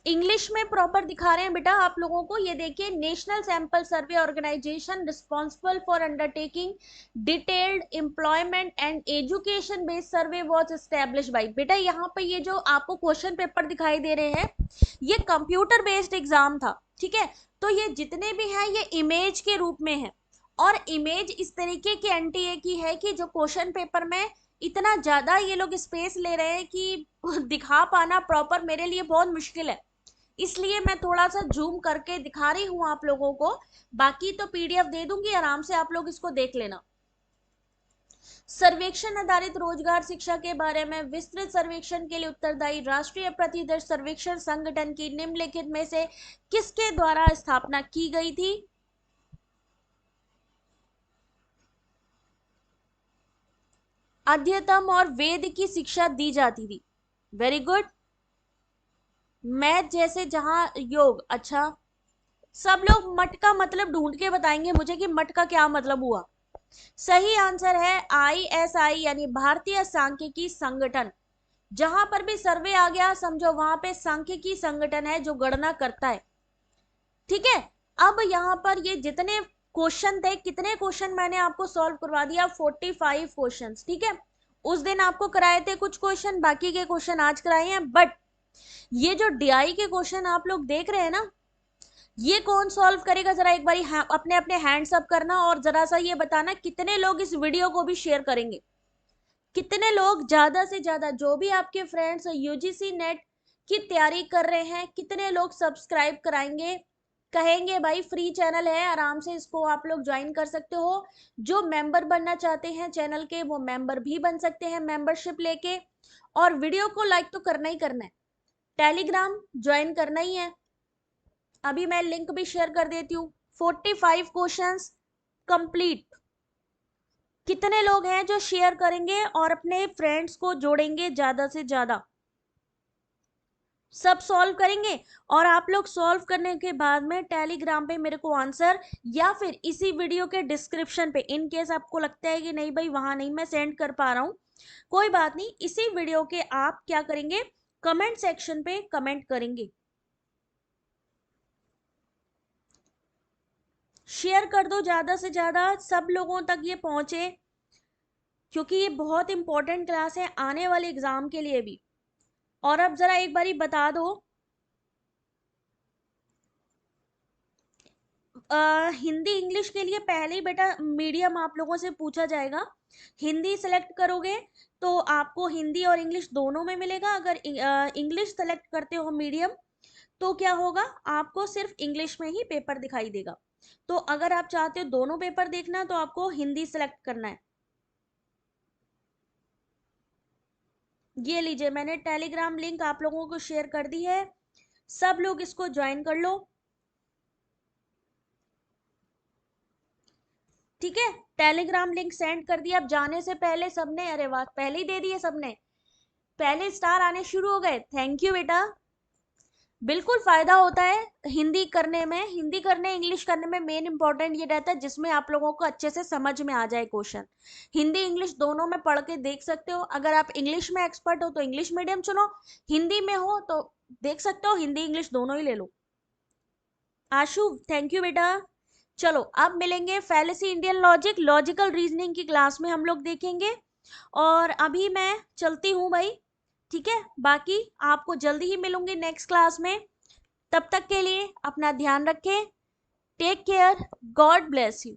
English में प्रॉपर दिखा रहे हैं बेटा आप लोगों को, ये देखिए, national sample survey organisation responsible for undertaking detailed employment and education based survey was establish by. बेटा यहाँ पे ये जो आपको क्वेश्चन पेपर दिखाई दे रहे हैं ये कंप्यूटर बेस्ड एग्जाम था, ठीक है? तो ये जितने भी हैं ये इमेज के रूप में है, और इमेज इस तरीके की एनटीए की है कि जो क्वेश्चन पेपर में इतना ज्यादा ये लोग स्पेस ले रहे हैं कि दिखा पाना प्रॉपर मेरे लिए बहुत मुश्किल है, इसलिए मैं थोड़ा सा जूम करके दिखा रही हूं आप लोगों को। बाकी तो पीडीएफ दे दूंगी, आराम से आप लोग इसको देख लेना। सर्वेक्षण आधारित रोजगार शिक्षा के बारे में विस्तृत सर्वेक्षण के लिए उत्तरदायी राष्ट्रीय प्रतिदर्श सर्वेक्षण संगठन की निम्नलिखित में से किसके द्वारा स्थापना की गई थी? अध्यतम और वेद की शिक्षा दी जाती थी। Very good. मैथ जैसे जहां योग, अच्छा, सब लोग मठ का मतलब ढूंढ के बताएंगे मुझे कि मठ का क्या मतलब हुआ। सही आंसर है ISI यानी भारतीय सांख्यिकी संगठन। जहां पर भी सर्वे आ गया समझो वहां पे सांख्यिकी संगठन है जो गणना करता है। ठीक है, अब यहां पर ये जितने क्वेश्चन थे, कितने क्वेश्चन मैंने आपको सॉल्व करवा दिया, 45 क्वेश्चंस। ठीक है, उस दिन आपको कराए थे कुछ क्वेश्चन, बाकी के क्वेश्चन आज कराए हैं। बट ये जो DI के क्वेश्चन आप लोग देख रहे हैं ना, ये कौन सॉल्व करेगा, जरा एक बारी अपने अपने हैंड्स अप करना और जरा सा ये बताना कितने लोग इस वीडियो को भी शेयर करेंगे। कितने लोग ज्यादा से ज्यादा, जो भी आपके फ्रेंड्स UGC नेट की तैयारी कर रहे हैं, कितने लोग सब्सक्राइब कराएंगे, कहेंगे भाई फ्री चैनल है, आराम से इसको आप लोग ज्वाइन कर सकते हो। जो मेंबर बनना चाहते हैं चैनल के वो मेंबर भी बन सकते हैं मेंबरशिप लेके। और वीडियो को लाइक तो करना ही करना है, टेलीग्राम ज्वाइन करना ही है। अभी मैं लिंक भी शेयर कर देती हूँ। 45 क्वेश्चंस कंप्लीट। कितने लोग हैं जो शेयर करेंगे और अपने फ्रेंड्स को जोड़ेंगे ज्यादा से ज्यादा? सब सॉल्व करेंगे और आप लोग सॉल्व करने के बाद में टेलीग्राम पे मेरे को आंसर, या फिर इसी वीडियो के डिस्क्रिप्शन पे, इन केस आपको लगता है कि नहीं भाई वहां नहीं मैं सेंड कर पा रहा हूं, कोई बात नहीं, इसी वीडियो के आप क्या करेंगे, कमेंट सेक्शन पे कमेंट करेंगे। शेयर कर दो ज्यादा से ज्यादा, सब लोगों तक ये पहुंचे, क्योंकि ये बहुत इंपॉर्टेंट क्लास है आने वाले एग्जाम के लिए भी। और अब जरा एक बारी बता दो, हिंदी इंग्लिश के लिए पहले ही बेटा मीडियम आप लोगों से पूछा जाएगा। हिंदी सेलेक्ट करोगे तो आपको हिंदी और इंग्लिश दोनों में मिलेगा। अगर इंग्लिश सेलेक्ट करते हो मीडियम तो क्या होगा, आपको सिर्फ इंग्लिश में ही पेपर दिखाई देगा। तो अगर आप चाहते हो दोनों पेपर देखना तो आपको हिंदी सेलेक्ट करना है। ये लीजिए मैंने टेलीग्राम लिंक आप लोगों को शेयर कर दी है, सब लोग इसको ज्वाइन कर लो। ठीक है, टेलीग्राम लिंक सेंड कर दिया। अब जाने से पहले सबने, अरे वाह पहले ही दे दिए सबने, पहले स्टार आने शुरू हो गए, थैंक यू बेटा। बिल्कुल फायदा होता है हिंदी करने में, हिंदी करने इंग्लिश करने में मेन इंपॉर्टेंट ये रहता है जिसमें आप लोगों को अच्छे से समझ में आ जाए क्वेश्चन। हिंदी इंग्लिश दोनों में पढ़ के देख सकते हो। अगर आप इंग्लिश में एक्सपर्ट हो तो इंग्लिश मीडियम चुनो, हिंदी में हो तो देख सकते हो हिंदी इंग्लिश दोनों ही ले लो। आशु थैंक यू बेटा। चलो अब मिलेंगे fallacy Indian logic, logical reasoning की क्लास में हम लोग देखेंगे। और अभी मैं चलती हूँ भाई, ठीक है, बाकी आपको जल्दी ही मिलूंगी नेक्स्ट क्लास में। तब तक के लिए अपना ध्यान रखें, take care, God bless you.